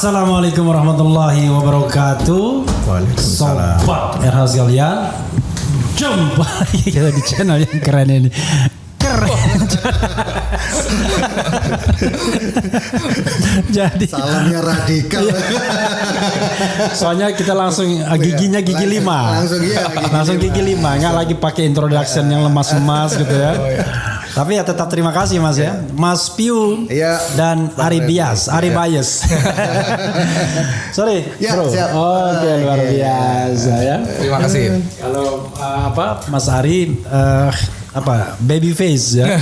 Assalamualaikum warahmatullahi wabarakatuh. Waalaikumsalam. Sobat RH sekalian, jumpa lagi kita di channel yang keren ini. Keren. Jadi Salamnya radikal. soalnya kita langsung giginya gigi 5. Langsung gigi 5, nggak lagi pakai introduction yang lemas-lemas gitu ya. Tapi ya tetap terima kasih Mas ya. Mas Piu dan Ari Bias, Ari Bias. Sorry, Ya, bro. siap. Oke, luar biasa ya. Terima kasih. Kalau Mas Ari baby face ya.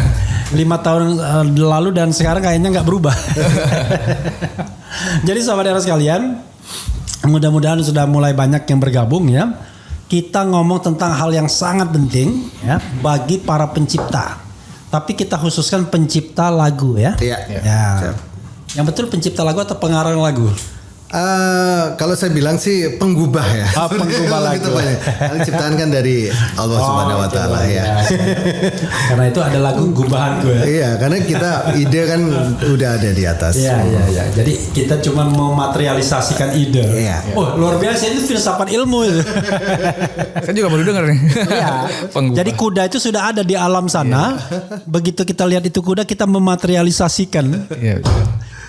5 tahun lalu dan sekarang kayaknya nggak berubah. Jadi sahabat era sekalian, mudah-mudahan sudah mulai banyak yang bergabung ya. Kita ngomong tentang hal yang sangat penting ya bagi para pencipta. Tapi kita khususkan pencipta lagu ya. Iya. Ya. Yang betul pencipta lagu atau pengarang lagu? Kalau saya bilang sih penggubah ya. Penggubah lagu. Karena ciptaan kan dari Allah Subhanahu Wa Taala ya. Karena itu ada lagu gubahanku ya. Iya, karena kita ide kan udah ada di atas. Iya. Jadi kita cuma mematerialisasikan ide. Iya. Oh, luar biasa itu filsafat ilmu itu. Saya juga baru dengar nih. Iya. Jadi kuda itu sudah ada di alam sana. Begitu kita lihat itu kuda, kita mematerialisasikan. Iya.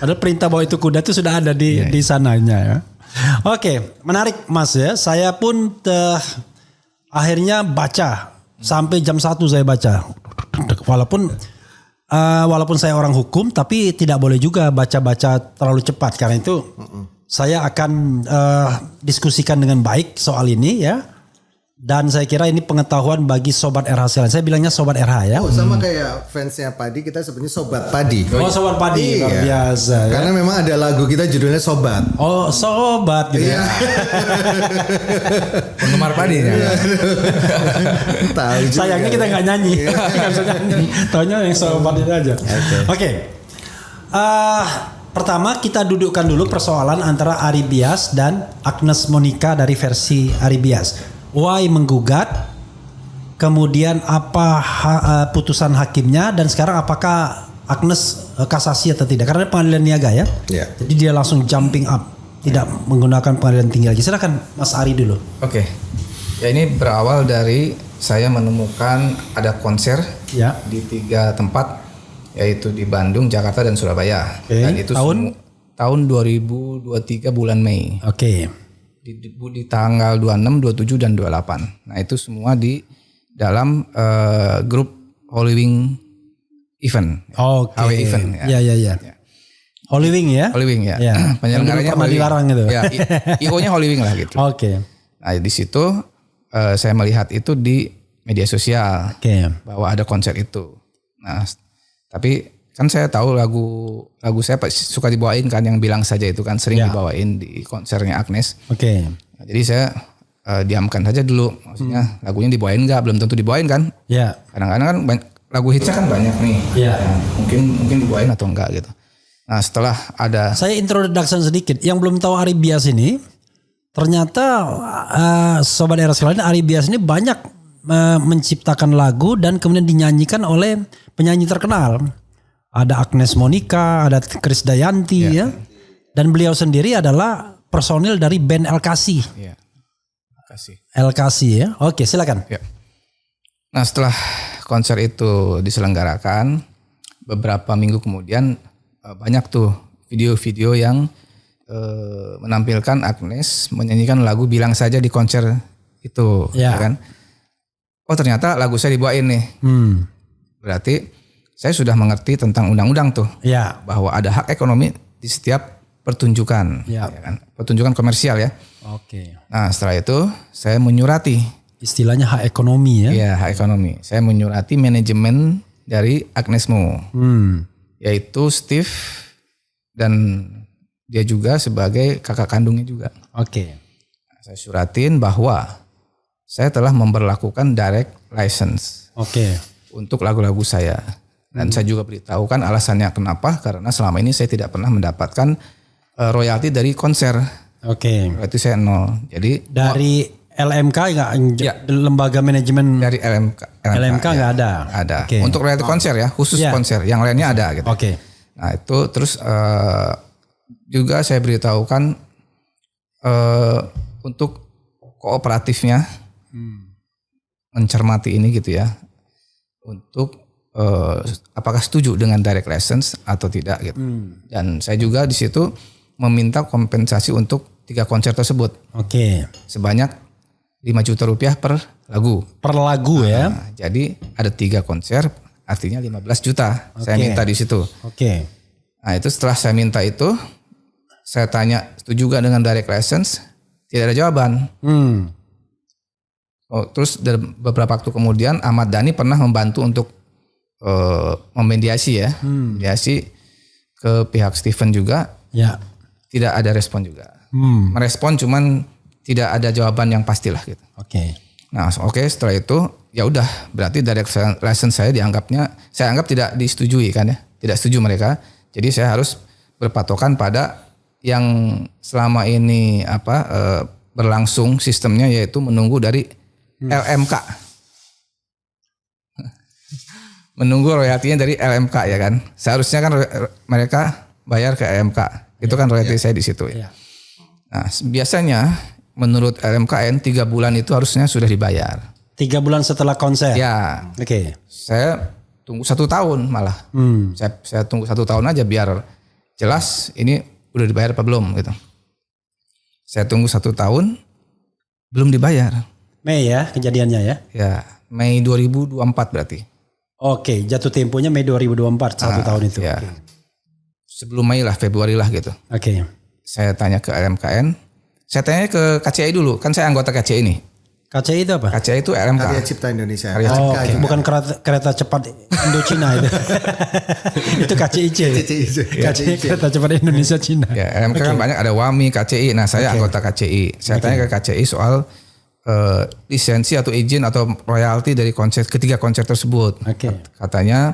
Padahal perintah bahwa itu kuda itu sudah ada di sananya ya. Oke, menarik Mas ya. Saya pun akhirnya baca sampai jam 1 saya baca. Walaupun saya orang hukum, tapi tidak boleh juga baca-baca terlalu cepat karena itu saya akan diskusikan dengan baik soal ini ya. Dan saya kira ini pengetahuan bagi Sobat RH sekalian. Saya bilangnya Sobat RH ya. Oh, sama kayak fansnya Padi, kita sebenarnya Sobat Padi. Oh, Sobat Padi, luar biasa ya. Karena memang ada lagu kita judulnya Sobat. Oh, Sobat gitu ya. Penggemar padi ya. Tahu juga. Sayangnya kita nggak nyanyi. Nggak bisa nyanyi. Taunya yang Sobat itu aja. Oke. Pertama kita dudukkan dulu persoalan antara Ari Bias dan Agnes Monica dari versi Ari Bias. Why menggugat, kemudian apa putusan hakimnya, dan sekarang apakah Agnes kasasi atau tidak, karena pengadilan niaga ya. Jadi dia langsung jumping up, tidak menggunakan pengadilan tinggi lagi. Silakan Mas Ari dulu. Oke. Ya ini berawal dari saya menemukan ada konser di 3 tempat, yaitu di Bandung, Jakarta, dan Surabaya. Dan itu tahun 2023 bulan Mei. Oke. Di tanggal 26, 27 dan 28. Nah, itu semua di dalam grup Holy Wing event. Oke. HW event ya. Ya. Holy Wing ya. Holy Wing ya. Ya. Penyelenggaranya pernah dilarang gitu. Ya, IO-nya Holy Wing lah gitu. Oke. Nah, di situ saya melihat itu di media sosial bahwa ada konser itu. Nah, tapi kan saya tahu lagu saya suka dibawain kan, yang bilang saja itu kan sering dibawain di konsernya Agnes. Oke. Nah, jadi saya diamkan saja dulu. Maksudnya lagunya dibawain nggak? Belum tentu dibawain kan? Ya. Kadang-kadang kan lagu hitsnya kan banyak nih. Ya. Mungkin dibawain atau enggak gitu. Nah, setelah ada, saya introduction sedikit. Yang belum tahu Ari Bias ini, ternyata Sobat Era sekalian, Ari Bias ini banyak menciptakan lagu dan kemudian dinyanyikan oleh penyanyi terkenal. Ada Agnes Monica, ada Krisdayanti ya. Dan beliau sendiri adalah personil dari band LKC. ya, kasih. LKC ya. Oke, silakan. Ya. Nah, setelah konser itu diselenggarakan, beberapa minggu kemudian banyak tuh video-video yang menampilkan Agnes menyanyikan lagu Bilang Saja di konser itu, ya kan? Oh, ternyata lagu saya dibawain nih. Berarti saya sudah mengerti tentang undang-undang tuh, bahwa ada hak ekonomi di setiap pertunjukan, ya kan? Pertunjukan komersial ya. Oke. Nah, setelah itu saya menyurati, istilahnya hak ekonomi ya. Iya, hak ekonomi. Saya menyurati manajemen dari Agnes Mo, yaitu Steve, dan dia juga sebagai kakak kandungnya juga. Oke. Nah, saya suratin bahwa saya telah memberlakukan direct license. Oke. Untuk lagu-lagu saya. Dan saya juga beritahukan alasannya kenapa, karena selama ini saya tidak pernah mendapatkan royalti dari konser. Oke. Berarti saya 0. Jadi dari LMK nggak, lembaga manajemen dari LMK nggak ada. Ada. Untuk royalti konser ya, khusus konser. Yang lainnya ada gitu. Oke. Nah, itu terus juga saya beritahukan untuk kooperatifnya mencermati ini gitu ya, untuk apakah setuju dengan direct license atau tidak gitu. Dan saya juga di situ meminta kompensasi untuk 3 konser tersebut. Oke. Sebanyak 5 juta rupiah per lagu. Per lagu ya. Nah, jadi ada 3 konser, artinya 15 juta. Saya minta di situ. Oke. Nah itu setelah saya minta itu, saya tanya setuju gak dengan direct license, tidak ada jawaban. Terus beberapa waktu kemudian Ahmad Dhani pernah membantu untuk memediasi ya, mediasi ke pihak Steven juga. Ya. Tidak ada respon juga. Merespon cuman tidak ada jawaban yang pastilah gitu. Oke. Nah, setelah itu ya udah berarti direct license saya anggap tidak disetujui kan ya. Tidak setuju mereka. Jadi saya harus berpatokan pada yang selama ini berlangsung sistemnya, yaitu menunggu dari LMK. Menunggu royaltinya dari LMK ya kan. Seharusnya kan mereka bayar ke LMK. Itu kan royalti saya di situ ya. Nah, biasanya menurut LMKN 3 bulan itu harusnya sudah dibayar. 3 bulan setelah konser. Ya. Oke. Saya tunggu 1 tahun malah. Saya tunggu 1 tahun aja biar jelas ini udah dibayar apa belum gitu. Saya tunggu 1 tahun belum dibayar. Mei ya kejadiannya ya. Ya, Mei 2024 berarti. Oke, jatuh temponya Mei 2024 1 tahun itu. Ya. Oke. Sebelum Mei lah, Februari lah gitu. Oke. Saya tanya ke LMKN. Saya tanya ke KCI dulu, kan saya anggota KCI nih. KCI itu apa? KCI itu LMK. Karya Cipta Indonesia. Oh, oke. Bukan kereta cepat Indochina itu. Itu KCIC. KCI kereta cepat Indonesia Cina. Ya, LMK kan banyak, ada WAMI, KCI. Nah, saya anggota KCI. Saya tanya ke KCI soal lisensi atau izin atau royalti dari ketiga konser tersebut. Katanya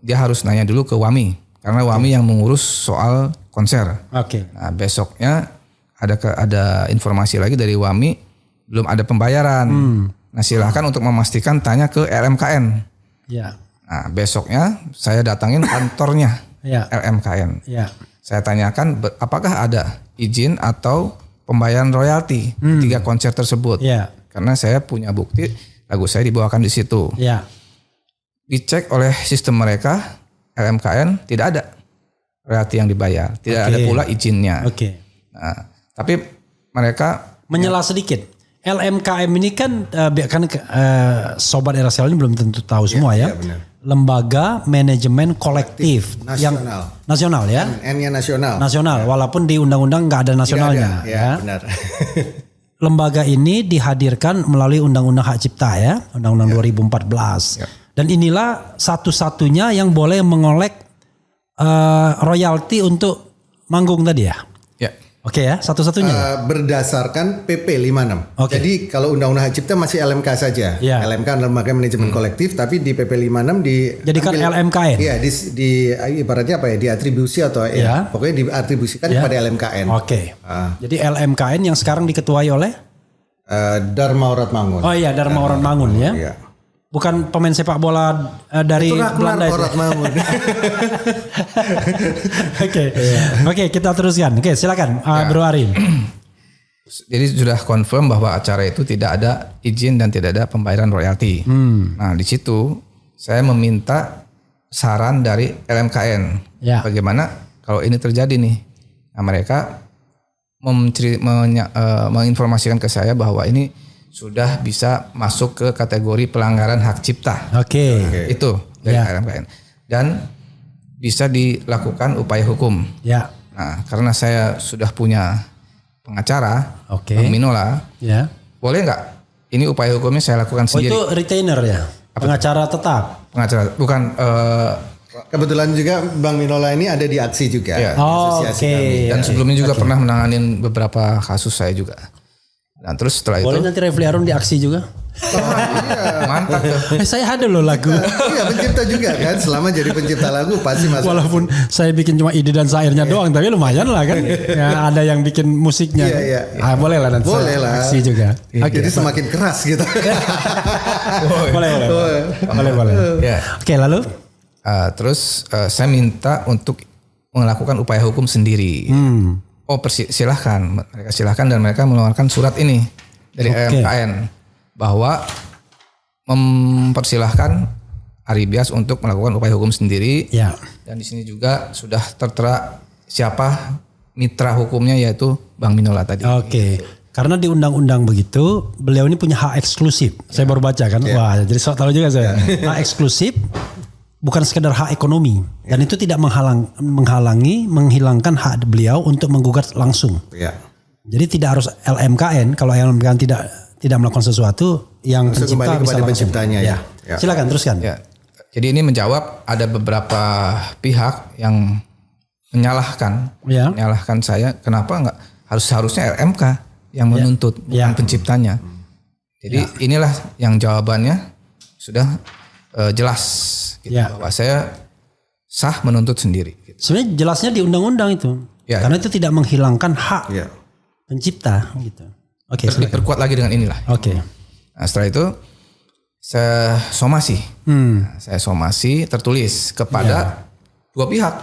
dia harus nanya dulu ke WAMI. Karena WAMI yang mengurus soal konser. Nah, besoknya ada informasi lagi dari WAMI, belum ada pembayaran. Nah, silahkan untuk memastikan tanya ke LMKN. Ya. Nah, besoknya saya datangin kantornya LMKN. Saya tanyakan apakah ada izin atau pembayaran royalti 3 konser tersebut. Karena saya punya bukti lagu saya dibawakan di situ. Dicek oleh sistem mereka, LMKN tidak ada royalti yang dibayar, tidak ada pula izinnya. Nah, tapi mereka menyela sedikit. LMKM ini kan sobat RSL ini belum tentu tahu semua ya. Lembaga Manajemen Kolektif nasional. Yang nasional ya. N-nya nasional. Nasional, walaupun di undang-undang nggak ada nasionalnya. Tidak ada. Ya, benar. Lembaga ini dihadirkan melalui Undang-Undang Hak Cipta ya, Undang-Undang 2014. Dan inilah satu-satunya yang boleh mengolek royalti untuk manggung tadi ya? Ya. Oke ya, satunya. Berdasarkan PP 56. Jadi kalau Undang-Undang Hak Cipta masih LMK saja. LMK Lembaga Manajemen Kolektif, tapi di PP 56 jadikan LMKN. Iya, di ibaratnya apa ya? Diatribusi atau pokoknya diatribusikan kepada LMKN. Jadi LMKN yang sekarang diketuai oleh Dharma Oratmangun. Oh iya, Dharma Oratmangun ya. Iya. Bukan pemain sepak bola dari Belanda itu. Oke, kita teruskan. Oke, silakan Bro Arin. Jadi sudah confirm bahwa acara itu tidak ada izin dan tidak ada pembayaran royalti. Nah, di situ saya meminta saran dari LMKN. Bagaimana kalau ini terjadi nih? Nah, mereka menginformasikan ke saya bahwa ini sudah bisa masuk ke kategori pelanggaran hak cipta. Itu dari LMKN. Dan bisa dilakukan upaya hukum. Nah, karena saya sudah punya pengacara, Bang Minola, boleh nggak ini upaya hukumnya saya lakukan sendiri? Itu retainer ya? Pengacara tetap? Pengacara, bukan. Kebetulan juga Bang Minola ini ada di aksi juga. Asosiasi kami. Dan sebelumnya juga pernah menanganin beberapa kasus saya juga. Nah, terus setelah boleh itu nanti Refli Harun di aksi juga. Mantap tuh. Saya ada loh lagu. Iya, pencipta juga kan. Selama jadi pencipta lagu pasti masuk. Walaupun saya bikin cuma ide dan syairnya doang, tapi lumayan lah kan. Ya, ada yang bikin musiknya. Boleh lah nanti. Boleh lah. Aksi juga. Jadi semakin keras gitu. boleh. Oke, lalu? Terus saya minta untuk melakukan upaya hukum sendiri. Oh silahkan, mereka silahkan dan mereka mengeluarkan surat ini dari LMKN bahwa mempersilahkan Aribias untuk melakukan upaya hukum sendiri. Ya. Dan di sini juga sudah tertera siapa mitra hukumnya, yaitu Bang Minola tadi. Oke. Karena di undang-undang begitu, beliau ini punya hak eksklusif. Saya baru baca kan. Wah, jadi tahu juga saya. Hak eksklusif bukan sekedar hak ekonomi, dan itu tidak menghilangkan hak beliau untuk menggugat langsung. Jadi tidak harus LMKN. Kalau LMKN tidak melakukan sesuatu, yang pencipta bisa langsung. Penciptanya ya. Silakan teruskan. Ya. Jadi ini menjawab ada beberapa pihak yang menyalahkan saya. Kenapa nggak harusnya RMK yang menuntut bukan penciptanya. Jadi inilah yang jawabannya sudah jelas gitu, bahwa saya sah menuntut sendiri. Gitu. Sebenarnya jelasnya di undang-undang itu, karena itu tidak menghilangkan hak pencipta. Gitu. Oke. Diperkuat lagi dengan inilah. Oke. Nah, setelah itu saya somasi. Saya somasi tertulis kepada dua pihak,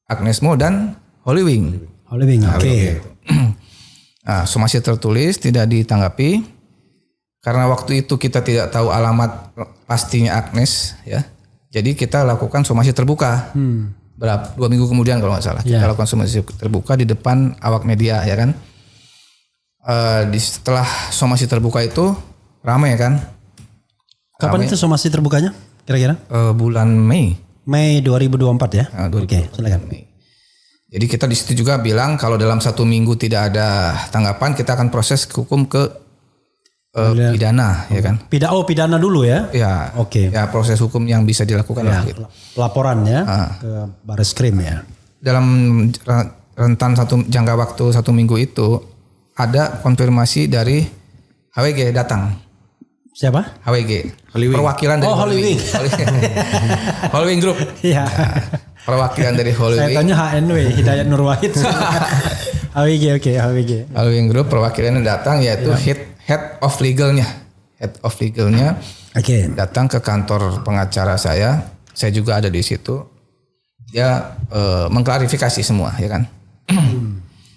Agnes Mo dan Holy Wing. Oke. Nah, somasi tertulis tidak ditanggapi karena waktu itu kita tidak tahu alamat pastinya Agnes, ya. Jadi kita lakukan somasi terbuka. 2 minggu kemudian kalau nggak salah kita lakukan somasi terbuka di depan awak media, ya kan. Setelah somasi terbuka itu ramai kan. Kapan itu somasi terbukanya? Kira-kira? Bulan Mei 2024 ya. Oke, silakan. Jadi kita di situ juga bilang kalau dalam 1 minggu tidak ada tanggapan, kita akan proses hukum ke pidana, ya kan? Pidana dulu ya? Ya. Oke. Ya, proses hukum yang bisa dilakukan lah. Gitu. Laporan ya ke Barreskrim ya. Dalam rentan jangka waktu 1 minggu itu ada konfirmasi dari HWG datang. Siapa? HWG. Perwakilan dari Holy Wing. Holy Wing Group. Iya. Perwakilan dari Holy Wing. Saya tanya HNW, Hidayat Nur Wahid. HWG, oke, HWG. Holy Wing Group perwakilannya datang, yaitu head of legalnya. Head of legalnya datang ke kantor pengacara saya. Saya juga ada di situ. Dia mengklarifikasi semua, ya kan.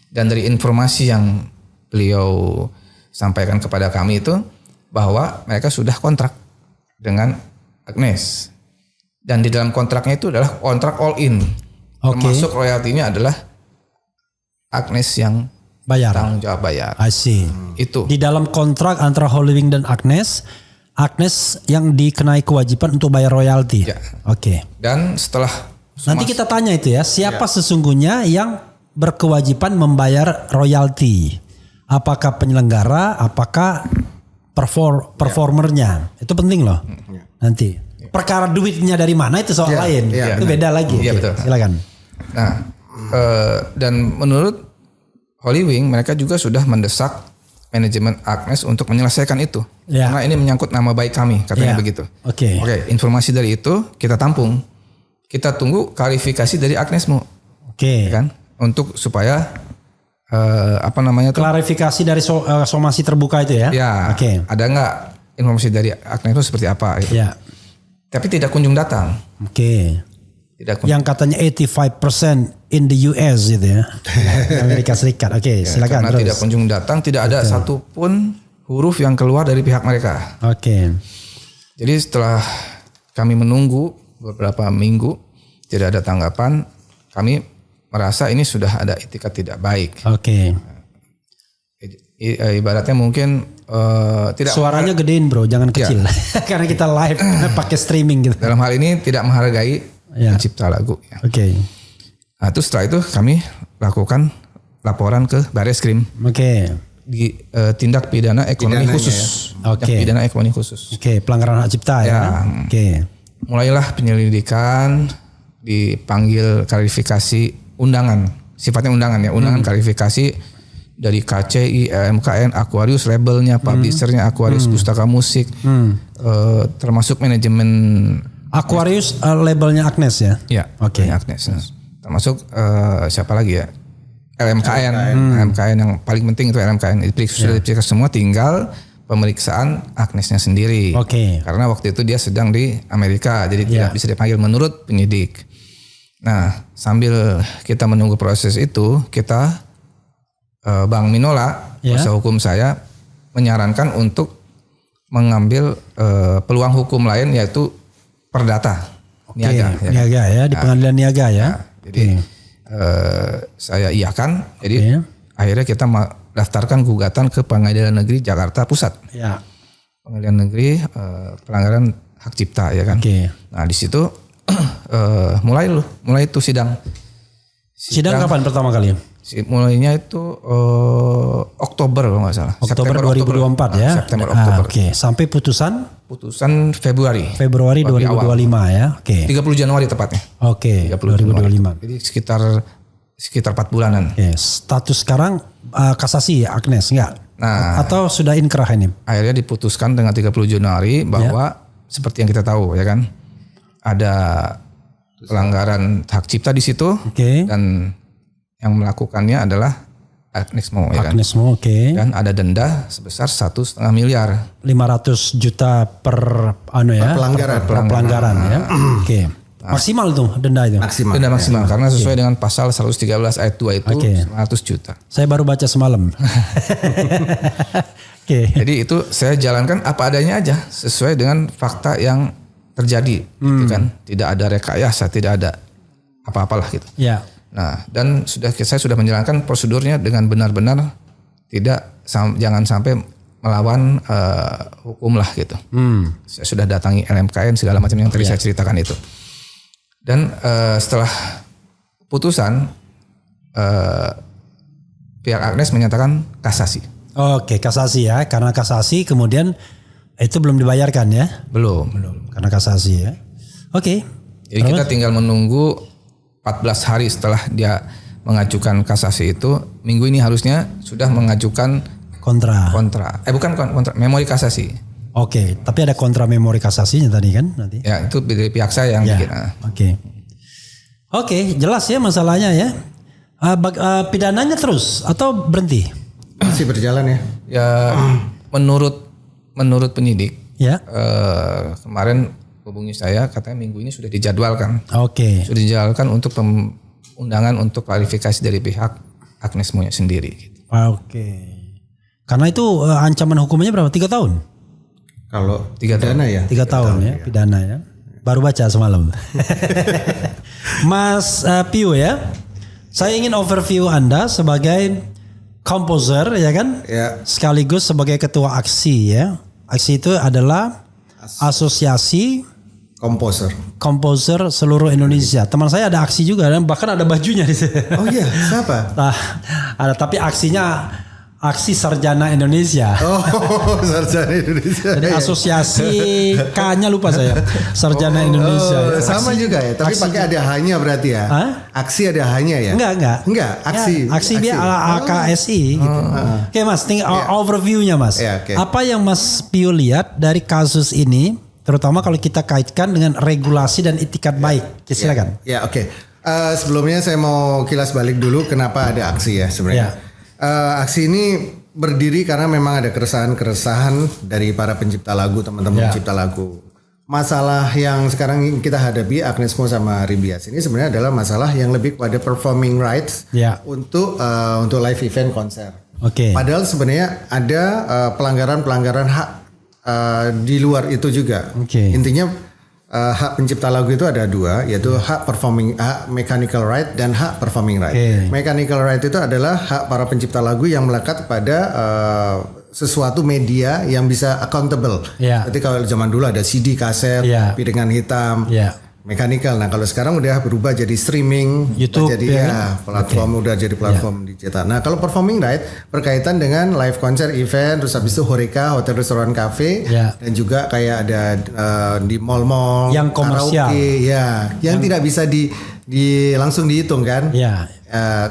Dan dari informasi yang beliau sampaikan kepada kami itu, bahwa mereka sudah kontrak dengan Agnes, dan di dalam kontraknya itu adalah kontrak all in, termasuk royaltinya adalah Agnes yang tanggung jawab bayar. I see. Itu di dalam kontrak antara Holy Wing dan Agnes yang dikenai kewajiban untuk bayar royalti. Ya. Oke. Dan setelah nanti kita tanya itu ya, siapa sesungguhnya yang berkewajiban membayar royalti? Apakah penyelenggara? Apakah performernya? Itu penting loh. Nanti perkara duitnya dari mana itu soal lain. Itu beda lagi. Iya, betul. Silakan. Nah, dan menurut Holy Wing mereka juga sudah mendesak manajemen Agnes untuk menyelesaikan itu. Karena ini menyangkut nama baik kami, katanya begitu. Oke, informasi dari itu kita tampung. Kita tunggu klarifikasi dari Agnes Mo. Kan? Untuk supaya klarifikasi dari somasi terbuka itu ya? Ada nggak informasi dari Agnes itu seperti apa? Gitu. Tapi tidak kunjung datang. Yang katanya 85% in the US gitu ya, Amerika Serikat. Silakan. Karena tidak kunjung datang, tidak ada satupun huruf yang keluar dari pihak mereka. Jadi setelah kami menunggu beberapa minggu tidak ada tanggapan, kami merasa ini sudah ada itikat tidak baik. Ibaratnya mungkin tidak. Suaranya gedein bro, jangan kecil. Karena kita live pakai streaming gitu. Dalam hal ini tidak menghargai pencipta lagu. Nah, terus setelah itu kami lakukan laporan ke Barreskrim. Di tindak pidana ekonomi khusus. Pidana ekonomi khusus. Pelanggaran hak cipta ya. Mulailah penyelidikan, dipanggil klarifikasi undangan, sifatnya undangan ya, undangan klarifikasi dari KCI, LMKN, Aquarius, labelnya, publishernya Aquarius Pustaka Musik, termasuk manajemen Aquarius, labelnya Agnes ya. Agnes. Termasuk siapa lagi ya? LMKN yang paling penting itu LMKN. Sudah diperiksa semua, tinggal pemeriksaan Agnesnya sendiri. Karena waktu itu dia sedang di Amerika, jadi tidak bisa dipanggil menurut penyidik. Nah, sambil kita menunggu proses itu, kita Bang Minola, kuasa hukum saya menyarankan untuk mengambil peluang hukum lain yaitu perdata. Niaga, niaga ya, di pengadilan niaga ya. Jadi saya iakan. Jadi akhirnya kita daftarkan gugatan ke Pengadilan Negeri Jakarta Pusat. Ya. Pengadilan Negeri pelanggaran hak cipta ya kan. Nah di situ mulai itu sidang. Sidang kapan pertama kali? Mulainya itu Oktober kalau nggak salah. Oktober 2024 ya. September Oktober. Sampai putusan Februari 2025 ya. 30 Januari tepatnya. 2025. Jadi sekitar 4 bulanan. Status sekarang kasasi Agnes enggak? Nah, atau sudah inkrah ini? Akhirnya diputuskan dengan 30 Januari bahwa seperti yang kita tahu ya kan, ada pelanggaran hak cipta di situ dan yang melakukannya adalah Agnes Mo ya kan. Agnes Mo, Dan ada denda sebesar 1,5 miliar. 500 juta per pelanggaran ya. Maksimal tuh denda itu. Denda maksimal karena sesuai dengan pasal 113 ayat 2 itu 100 juta. Saya baru baca semalam. Jadi itu saya jalankan apa adanya aja sesuai dengan fakta yang terjadi gitu kan. Tidak ada rekayasa, tidak ada apa-apalah gitu. Ya. Nah, dan saya sudah menjalankan prosedurnya dengan benar-benar jangan sampai melawan hukum lah gitu. Saya sudah datangi LMKN segala macam yang tadi saya ceritakan itu. Dan setelah putusan pihak Agnes menyatakan kasasi. Kasasi ya. Karena kasasi kemudian itu belum dibayarkan ya? Belum. Karena kasasi ya. Jadi kita tinggal menunggu 14 hari setelah dia mengajukan kasasi itu, minggu ini harusnya sudah mengajukan kontra. Bukan kontra, memori kasasi. Tapi ada kontra memori kasasinya tadi kan nanti? Ya, itu dari pihak saya yang bikin. Jelas ya masalahnya ya. Pidananya terus atau berhenti? Masih berjalan ya. Ya, menurut penyidik. Ya. Kemarin hubungi saya, katanya minggu ini sudah dijadwalkan. Sudah dijadwalkan untuk undangan untuk klarifikasi dari pihak Agnes Mo sendiri. Gitu. Karena itu ancaman hukumannya berapa? 3 tahun? Kalau pidana ya. 3 tahun ya, pidana ya. Baru baca semalam. Mas Pio ya, saya ingin overview Anda sebagai komposer ya kan? Ya. Sekaligus sebagai ketua aksi ya. Aksi itu adalah asosiasi komposer seluruh Indonesia. Teman saya ada aksi juga dan bahkan ada bajunya di sini. Oh iya, siapa? Ada tapi aksinya aksi Sarjana Indonesia. Sarjana Indonesia. Jadi asosiasi K-nya lupa saya. Sarjana Indonesia. Sama juga ya, tapi pakai ada hanya berarti ya. Aksi ada hanya ya? Enggak, aksi. Aksi dia ala AKSI gitu. Mas, overview-nya Mas. Apa yang Mas Pio lihat dari kasus ini? Terutama kalau kita kaitkan dengan regulasi dan itikat baik. Silakan. Sebelumnya saya mau kilas balik dulu kenapa ada aksi ya sebenarnya. Aksi ini berdiri karena memang ada keresahan-keresahan dari para pencipta lagu, teman-teman pencipta lagu. Masalah yang sekarang kita hadapi Agnes Mo sama Ribias ini sebenarnya adalah masalah yang lebih kepada performing rights untuk live event konser. Padahal sebenarnya ada pelanggaran-pelanggaran hak di luar itu juga. Intinya hak pencipta lagu itu ada 2, yaitu hak mechanical right dan hak performing right. Mechanical right itu adalah hak para pencipta lagu yang melekat pada sesuatu media yang bisa accountable. Jadi kalau zaman dulu ada CD, kaset, piringan hitam. Mechanical. Nah kalau sekarang udah berubah jadi streaming, YouTube, platform udah jadi platform digital. Nah kalau performing right berkaitan dengan live konser, event, terus habis itu Horeca, hotel, restoran, cafe, dan juga kayak ada di mall-mall, yang komersial, karaoke, yang tidak bisa langsung dihitung kan.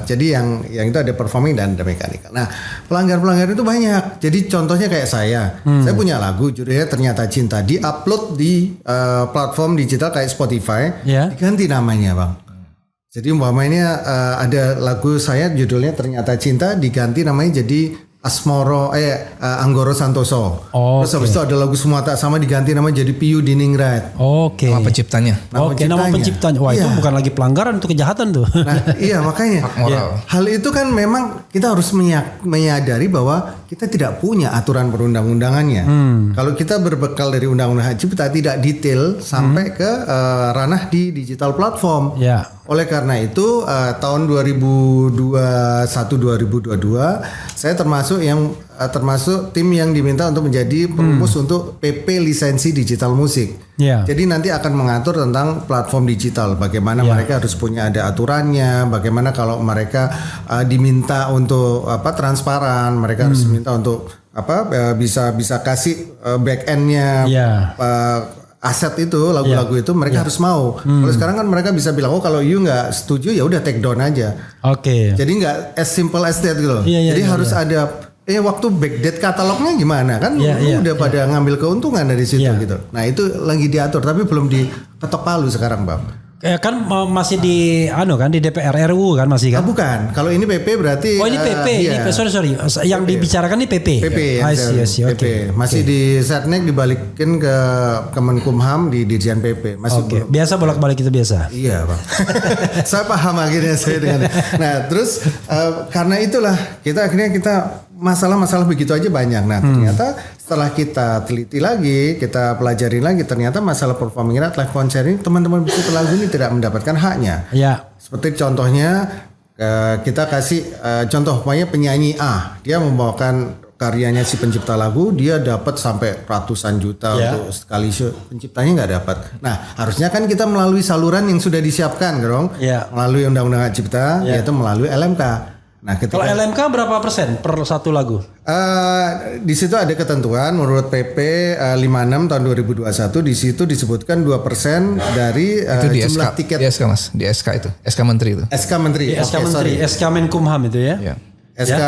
Jadi yang itu ada performing dan ada mechanical. Nah pelanggar-pelanggar itu banyak. Jadi contohnya kayak saya punya lagu judulnya Ternyata Cinta, di-upload di platform digital kayak Spotify, diganti namanya bang. Jadi umpamanya ada lagu saya judulnya Ternyata Cinta, diganti namanya jadi Anggoro Santoso. Terus habis itu ada lagu Semua Tak Sama diganti nama jadi Piyu Diningrat. Nama penciptanya. Nama penciptanya. Wah, itu bukan lagi pelanggaran, itu kejahatan tuh. Nah, iya makanya. Hal itu kan memang kita harus menyadari bahwa kita tidak punya aturan perundang-undangannya. Kalau kita berbekal dari Undang-Undang Hak Cipta tidak detail sampai ke ranah di digital platform. Oleh karena itu tahun 2021-2022 saya termasuk tim yang diminta untuk menjadi perumus untuk PP lisensi digital musik. Jadi nanti akan mengatur tentang platform digital, bagaimana mereka harus punya ada aturannya, bagaimana kalau mereka diminta untuk transparan, mereka harus diminta untuk bisa kasih back end-nya. Aset itu lagu-lagu itu mereka harus mau. Kalau sekarang kan mereka bisa bilang kalau you nggak setuju ya udah take down aja. Jadi nggak as simple as that gitu. Jadi harus ada waktu backdate katalognya gimana kan? Udah pada ngambil keuntungan dari situ gitu. Nah itu lagi diatur tapi belum diketok palu sekarang Bang. Kan masih di di DPR RUU kan masih kan? Bukan. Kalau ini PP berarti. Oh ini PP. Sorry. Yang dibicarakan ini PP. PP. PP. Masih di Setnek dibalikin ke Kemenkumham di Dirjen PP. Masih biasa bolak-balik itu biasa. Iya Bang. Saya paham akhirnya saya dengan. Nah terus karena itulah kita masalah-masalah begitu aja banyak. Nah ternyata setelah kita teliti lagi, kita pelajari lagi, ternyata masalah performing art live konser ini teman-teman pencipta lagu ini tidak mendapatkan haknya. Seperti contohnya kita kasih contoh penyanyi A, dia membawakan karyanya si pencipta lagu, dia dapat sampai ratusan juta untuk sekali show, penciptanya nggak dapat. Nah harusnya kan kita melalui saluran yang sudah disiapkan, dong, melalui Undang-Undang Hak Cipta, yaitu melalui LMK. Nah, kalau LMK berapa persen per satu lagu? Di situ ada ketentuan menurut PP 56 tahun 2021 di situ disebutkan 2% dari jumlah tiket. Di SK Mas, di SK itu, SK Menteri itu. SK Menteri. SK Menkumham itu ya. SK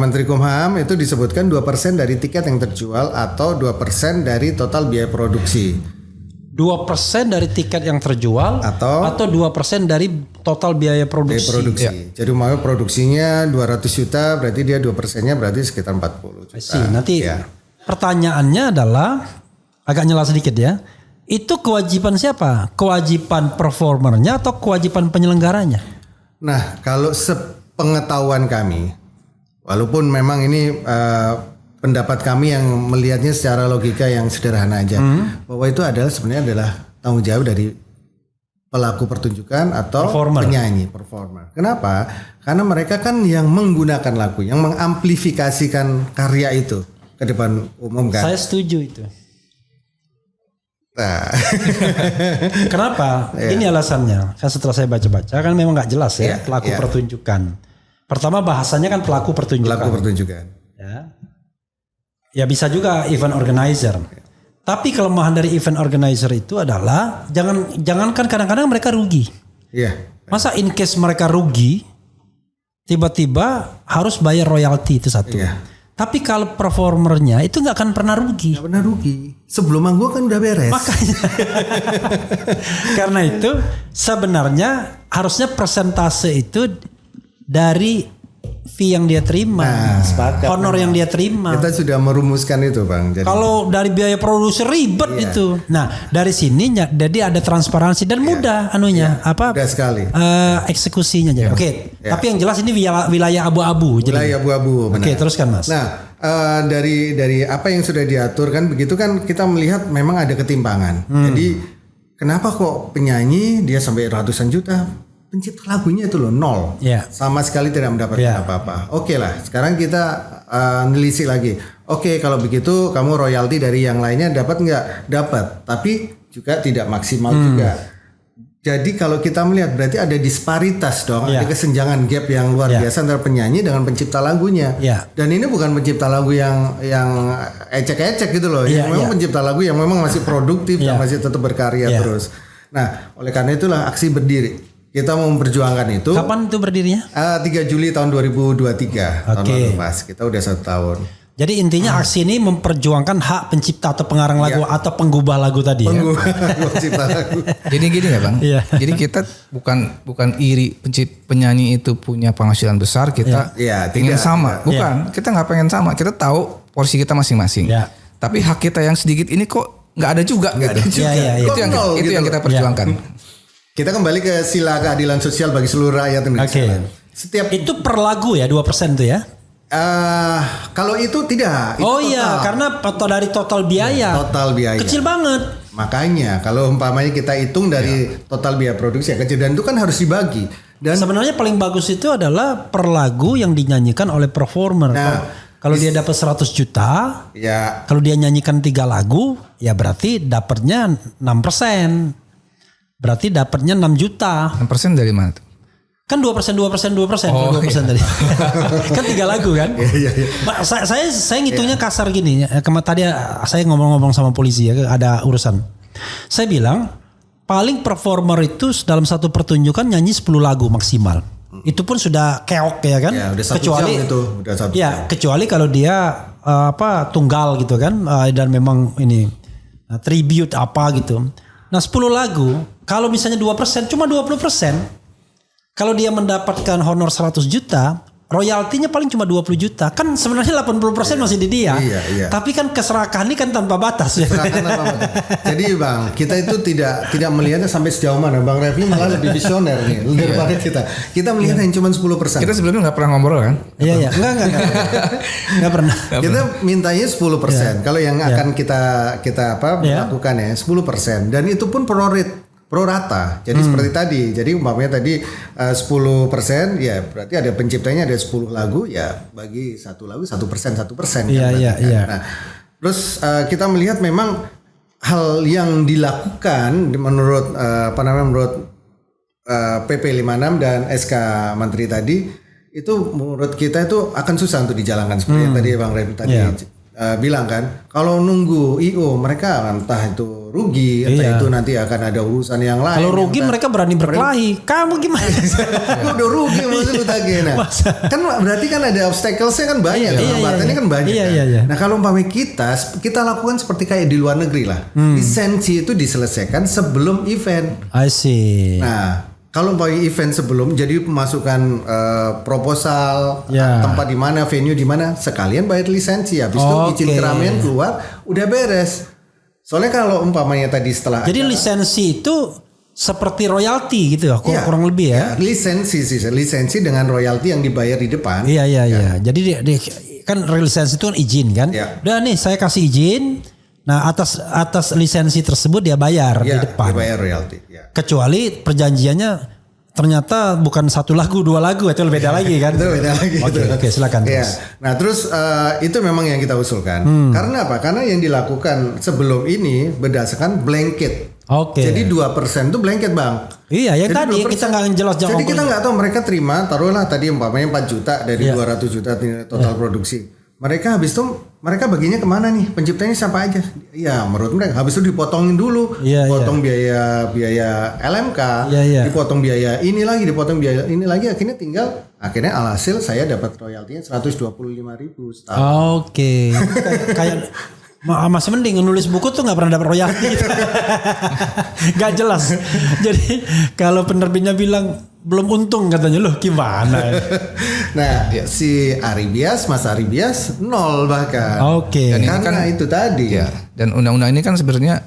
Menteri Kumham itu disebutkan 2% dari tiket yang terjual atau 2% dari total biaya produksi. 2% dari tiket yang terjual atau 2% dari total biaya produksi. Jadi mau produksinya 200 juta berarti dia 2%-nya berarti sekitar 40 juta. Nanti pertanyaannya adalah agak nyela sedikit ya. Itu kewajiban siapa? Kewajiban performernya atau kewajiban penyelenggaranya? Nah, kalau sepengetahuan kami, walaupun memang ini pendapat kami yang melihatnya secara logika yang sederhana aja, bahwa itu sebenarnya adalah tanggung jawab dari pelaku pertunjukan atau penyanyi, performer. Kenapa? Karena mereka kan yang menggunakan lagu, yang mengamplifikasikan karya itu ke depan umum kan. Saya setuju itu. Kenapa? Ini alasannya. Setelah saya baca-baca kan memang nggak jelas pelaku pertunjukan. Pertama bahasanya kan pelaku pertunjukan. Ya bisa juga event organizer. Tapi kelemahan dari event organizer itu adalah jangankan kadang-kadang mereka rugi. Masa in case mereka rugi, tiba-tiba harus bayar royalti itu satu. Tapi kalau performernya itu nggak akan pernah rugi. Nggak pernah rugi. Sebelum manggung kan udah beres. Makanya. Karena itu sebenarnya harusnya persentase itu dari fee yang dia terima, honor yang dia terima. Kita sudah merumuskan itu Bang. Kalau dari biaya produksi ribet itu. Nah dari sini jadi ada transparansi dan mudah mudah sekali eksekusinya. Tapi yang jelas ini wilayah abu-abu. Wilayah abu-abu. Oke, teruskan Mas. Nah dari apa yang sudah diatur kan begitu kan kita melihat memang ada ketimpangan. Jadi kenapa kok penyanyi dia sampai ratusan juta? Pencipta lagunya itu loh nol, sama sekali tidak mendapatkan apa-apa. Oke lah, sekarang kita nelisik lagi. Oke, kalau begitu kamu royalti dari yang lainnya dapat nggak? Dapat, tapi juga tidak maksimal juga. Jadi kalau kita melihat berarti ada disparitas dong, ada kesenjangan gap yang luar biasa antara penyanyi dengan pencipta lagunya. Dan ini bukan pencipta lagu yang ecek-ecek gitu loh, yang memang pencipta lagu yang memang masih produktif dan masih tetap berkarya terus. Nah, oleh karena itulah aksi berdiri. Kita mau memperjuangkan itu. Kapan itu berdirinya? 3 Juli tahun 2023. Tahun lalu Mas. Kita udah 1 tahun. Jadi intinya aksi ini memperjuangkan hak pencipta atau pengarang lagu atau penggubah lagu tadi pencipta lagu. Jadi gini ya Bang. Iya. Jadi kita bukan iri penyanyi itu punya penghasilan besar kita ingin sama. Bukan, kita nggak pengen sama. Kita tahu porsi kita masing-masing. Iya. Tapi hak kita yang sedikit ini kok nggak ada juga. Gitu. Itu yang kita perjuangkan. Kita kembali ke sila keadilan sosial bagi seluruh rakyat Indonesia. Setiap itu per lagu ya 2% tuh ya? Kalau itu tidak. Itu karena dari total biaya. Total biaya. Kecil banget. Makanya kalau umpamanya kita hitung dari total biaya produksi yang kecil dan itu kan harus dibagi. Dan sebenarnya paling bagus itu adalah per lagu yang dinyanyikan oleh performer. Kalau dia dapat 100 juta, kalau dia nyanyikan 3 lagu, ya berarti dapatnya 6%. Berarti dapatnya 6 juta. 6% dari mana tuh? Kan 2% tadi. Kan 3 lagu kan. Iya. Saya ngitungnya kasar gini. Tadi saya ngomong-ngomong sama polisi ya, ada urusan. Saya bilang paling performer itu dalam satu pertunjukan nyanyi 10 lagu maksimal. Itu pun sudah keok ya kan. Ya, udah 1 kecuali jam itu, udah 1 jam. Kecuali kalau dia tunggal gitu kan, dan memang ini tribute apa gitu. Nah 10 lagu kalau misalnya 2% cuma 20%. Kalau dia mendapatkan honor 100 juta, royaltinya paling cuma 20 juta. Kan sebenarnya 80% masih di dia. Iya. Tapi kan keserakahan ini kan tanpa batas. Jadi Bang, kita itu tidak melihatnya sampai sejauh mana. Bang Refli malah lebih visioner nih daripada kita. Kita melihat yang cuma 10%. Kita sebelumnya nggak pernah ngobrol kan? Iya. Enggak pernah. Kita mintanya 10%. Kalau yang akan kita lakukan ya 10%. Dan itu pun pro rata. Jadi seperti tadi. Jadi umpamanya tadi 10% ya berarti ada penciptanya ada 10 lagu ya bagi satu lagu 1%. Iya. Nah, terus kita melihat memang hal yang dilakukan menurut PP 56 dan SK Menteri tadi itu menurut kita itu akan susah untuk dijalankan seperti yang tadi Bang Refli tadi bilang kan, kalau nunggu IO mereka entah itu rugi, entah itu nanti akan ada urusan yang lain. Kalau rugi mereka berani berkelahi. Kamu gimana? Udah rugi maksud lu tadi. Nah, kan berarti kan ada obstacles-nya kan banyak, hambatannya kan banyak. Iya. Nah, kalau umpamanya kita lakukan seperti kayak di luar negeri lah. Lisensi itu diselesaikan sebelum event. I see. Nah, kalau umpamanya event sebelum jadi pemasukan proposal tempat di mana, venue di mana, sekalian bayar lisensi, habis itu izin keramaian keluar, udah beres. Soalnya kalau umpamanya tadi setelah jadi lisensi itu seperti royalti gitu ya, kurang lebih ya. Lisensi dengan royalti yang dibayar di depan. Iya. Jadi kan lisensi itu kan izin kan. Udah nih saya kasih izin. Nah atas lisensi tersebut dia bayar di depan. Dia bayar royalti. Kecuali perjanjiannya ternyata bukan 1 lagu 2 lagu itu beda lagi kan. Itu beda lagi. Oke, silakan terus. Nah terus itu memang yang kita usulkan. Karena apa? Karena yang dilakukan sebelum ini berdasarkan blanket. Jadi 2% itu blanket Bang. Iya, yang tadi kita nggak jelas jawab. Jadi kita nggak tahu mereka terima, taruhlah tadi umpamanya 4 juta dari 200 juta total produksi. Mereka habis itu mereka baginya kemana nih? Penciptanya siapa aja? Ya menurut mereka habis itu dipotongin dulu, potong biaya LMK, dipotong biaya ini lagi, akhirnya alhasil saya dapat royaltinya 125.000 setahun. Oke. Kayak masih mending nulis buku tuh nggak pernah dapat royalti. Nggak jelas. Jadi kalau penerbitnya bilang belum untung katanya, loh gimana? Nah si Mas Ari Bias 0 bahkan. Dan karena itu tadi. Dan undang-undang ini kan sebenarnya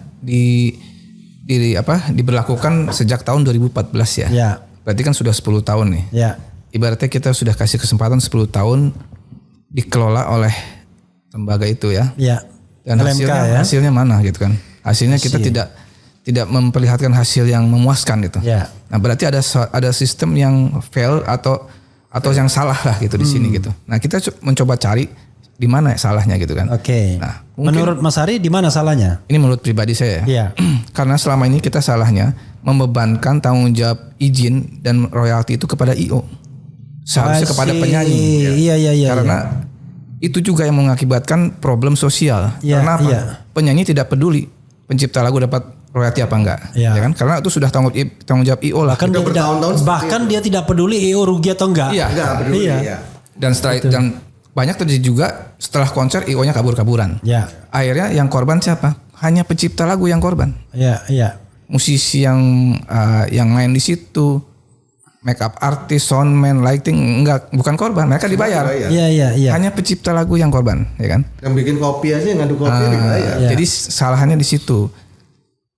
diberlakukan sejak tahun 2014 ya. Berarti kan sudah 10 tahun nih. Ibaratnya kita sudah kasih kesempatan 10 tahun dikelola oleh lembaga itu ya. Dan hasilnya mana gitu kan? Hasilnya kita tidak memperlihatkan hasil yang memuaskan gitu. Nah berarti ada sistem yang fail atau yang salah lah gitu di sini gitu. Nah kita mencoba cari di mana salahnya gitu kan. Nah, menurut Mas Ari di mana salahnya? Ini menurut pribadi saya. Karena selama ini kita salahnya membebankan tanggung jawab izin dan royalti itu kepada IO. Seharusnya kepada penyanyi. Karena itu juga yang mengakibatkan problem sosial. Karena apa? Penyanyi tidak peduli pencipta lagu dapat royalti apa enggak, ya kan? Karena itu sudah tanggung jawab IO lah. Bahkan dia tidak peduli IO rugi atau enggak. Enggak peduli. Dan setelah dan banyak terjadi juga setelah konser IO-nya kabur-kaburan. Ya. Akhirnya yang korban siapa? Hanya pencipta lagu yang korban. Iya, iya. Musisi yang main di situ, makeup artis, soundman, lighting bukan korban, mereka dibayar. Iya, iya, iya. Hanya pencipta lagu yang korban, ya kan? Yang bikin kopi aja, yang ngadu kopi dibayar. Iya. Jadi salahnya di situ.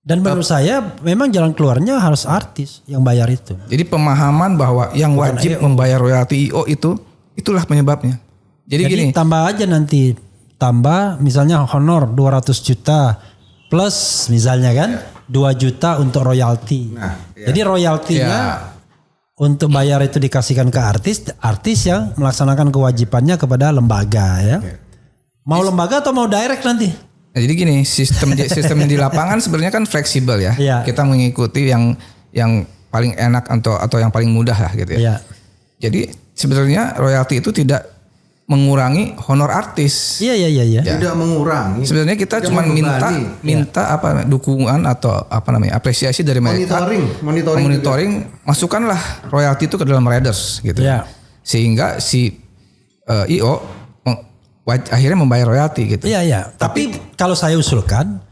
Dan menurut saya memang jalan keluarnya harus artis yang bayar itu. Jadi pemahaman bahwa yang wajib membayar royalti IO itulah penyebabnya. Jadi gini, tambah aja nanti, tambah misalnya honor 200 juta plus misalnya kan 2 juta untuk royalti. Nah, jadi royaltinya untuk bayar itu dikasihkan ke artis yang melaksanakan kewajibannya kepada lembaga ya. Mau lembaga atau mau direct nanti? Nah, jadi gini, sistem di lapangan sebenarnya kan fleksibel ya. Iya. Kita mengikuti yang paling enak atau yang paling mudah lah gitu ya. Iya. Jadi sebenarnya royalti itu tidak mengurangi honor artis. Iya. Tidak mengurangi. Sebenarnya kita cuma minta apa dukungan atau apa namanya apresiasi dari mereka. Monitoring, masukkanlah royalti itu ke dalam riders gitu. Iya. Sehingga si IO akhirnya membayar royalti gitu. Iya. Tapi kalau saya usulkan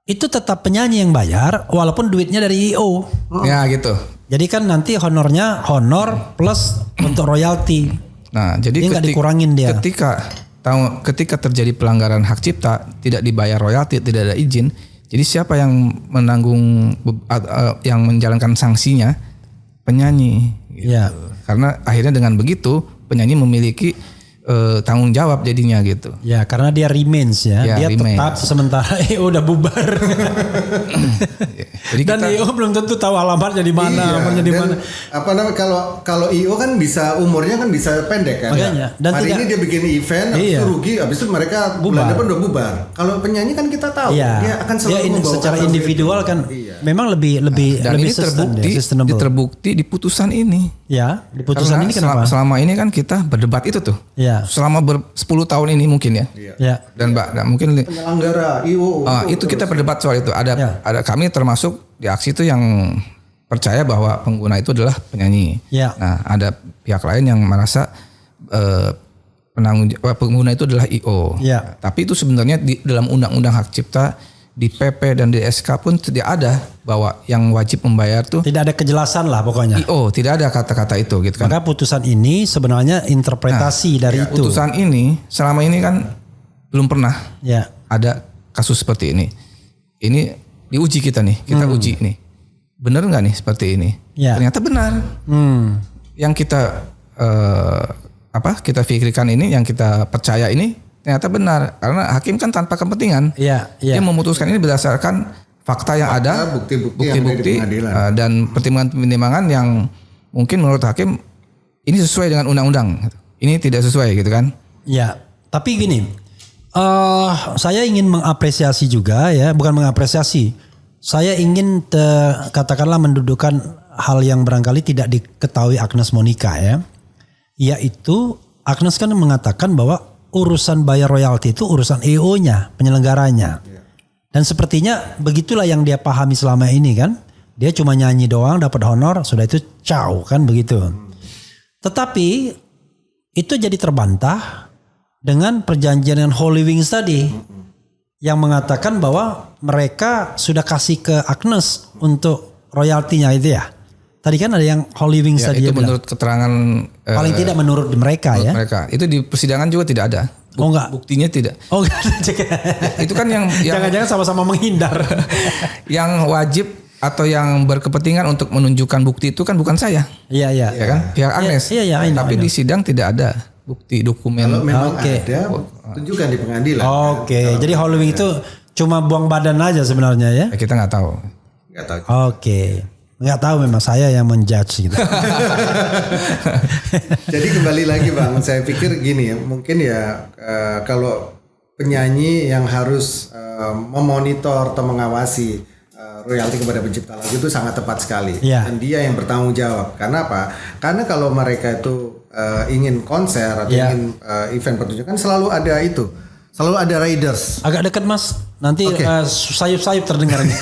itu tetap penyanyi yang bayar walaupun duitnya dari IO. Ya gitu. Jadi kan nanti honor plus untuk royalti. Nah, jadi nggak dikurangin dia. Ketika terjadi pelanggaran hak cipta, tidak dibayar royalti, tidak ada izin. Jadi siapa yang menanggung yang menjalankan sanksinya? Penyanyi. Gitu. Ya. Karena akhirnya dengan begitu penyanyi memiliki tanggung jawab jadinya gitu. Ya, karena dia remains ya. Dia remains. tetap sementara EO udah bubar. Jadi dan EO belum tentu tahu alamatnya di mana, nomornya di mana. Apa namanya kalau IO kan bisa umurnya kan bisa pendek kan. Makanya. Dan hari ini dia bikin event, habis itu rugi, habis itu mereka bulan depan udah bubar. Kalau penyanyi kan kita tahu dia akan selalu membawa secara individual kan memang lebih dan ini terbukti di putusan ini. Ya, di putusan ini kenapa? Selama ini kan kita berdebat itu tuh. Ya. Selama 10 tahun ini mungkin ya. Ya. Dan mungkin penyelenggara IO itu kita berdebat soal itu. Ada kami termasuk di aksi itu yang percaya bahwa pengguna itu adalah penyanyi. Ya. Nah, ada pihak lain yang merasa pengguna itu adalah IO. Ya. Tapi itu sebenarnya di dalam undang-undang hak cipta, di PP dan di SK pun tidak ada bahwa yang wajib membayar tuh tidak ada kejelasan lah pokoknya. IO, tidak ada kata-kata itu gitu kan. Maka putusan ini sebenarnya interpretasi dari itu. Putusan ini selama ini kan belum pernah ada kasus seperti ini. Ini diuji kita nih, kita uji nih. Benar nggak nih seperti ini? Ya. Ternyata benar. Yang kita kita pikirkan ini, yang kita percaya ini ternyata benar, karena hakim kan tanpa kepentingan. Dia memutuskan ini berdasarkan fakta yang ada, bukti-bukti dan pertimbangan-pertimbangan yang mungkin menurut hakim ini sesuai dengan undang-undang. Ini tidak sesuai gitu kan? Ya, tapi gini, saya ingin mengapresiasi juga ya, bukan mengapresiasi. Saya ingin katakanlah mendudukan hal yang barangkali tidak diketahui Agnes Monica ya, yaitu Agnes kan mengatakan bahwa urusan bayar royalti itu urusan EO-nya, penyelenggaranya. Dan sepertinya begitulah yang dia pahami selama ini kan. Dia cuma nyanyi doang, dapat honor, sudah itu ciao kan begitu. Tetapi itu jadi terbantah dengan perjanjian dengan Holy Wings tadi. Yang mengatakan bahwa mereka sudah kasih ke Agnes untuk royaltinya itu ya. Tadi kan ada yang Holy Wings tadi itu menurut keterangan paling tidak menurut mereka ya. Mereka. Itu di persidangan juga tidak ada. Enggak. Buktinya tidak. Oh enggak ada. Itu kan yang jangan-jangan sama-sama menghindar. Yang wajib atau yang berkepentingan untuk menunjukkan bukti itu kan bukan saya. Iya. Ya kan? Pihak Agnes. Iya. Tapi di sidang tidak ada bukti dokumen. Kalau memang ada, tunjukkan di pengadilan. Oke. Jadi Holy Wings itu cuma buang badan aja sebenarnya ya. Kita nggak tahu. Nggak tahu. Oke. Nggak tahu, memang saya yang menjudge gitu. Jadi kembali lagi Bang, saya pikir gini ya, mungkin ya kalau penyanyi yang harus memonitor atau mengawasi royalti kepada pencipta lagu itu sangat tepat sekali. Dan dia yang bertanggung jawab. Karena apa? Karena kalau mereka itu ingin konser atau ingin event pertunjukan selalu ada itu. Selalu ada riders. Agak dekat Mas. Nanti sayup-sayup terdengarnya.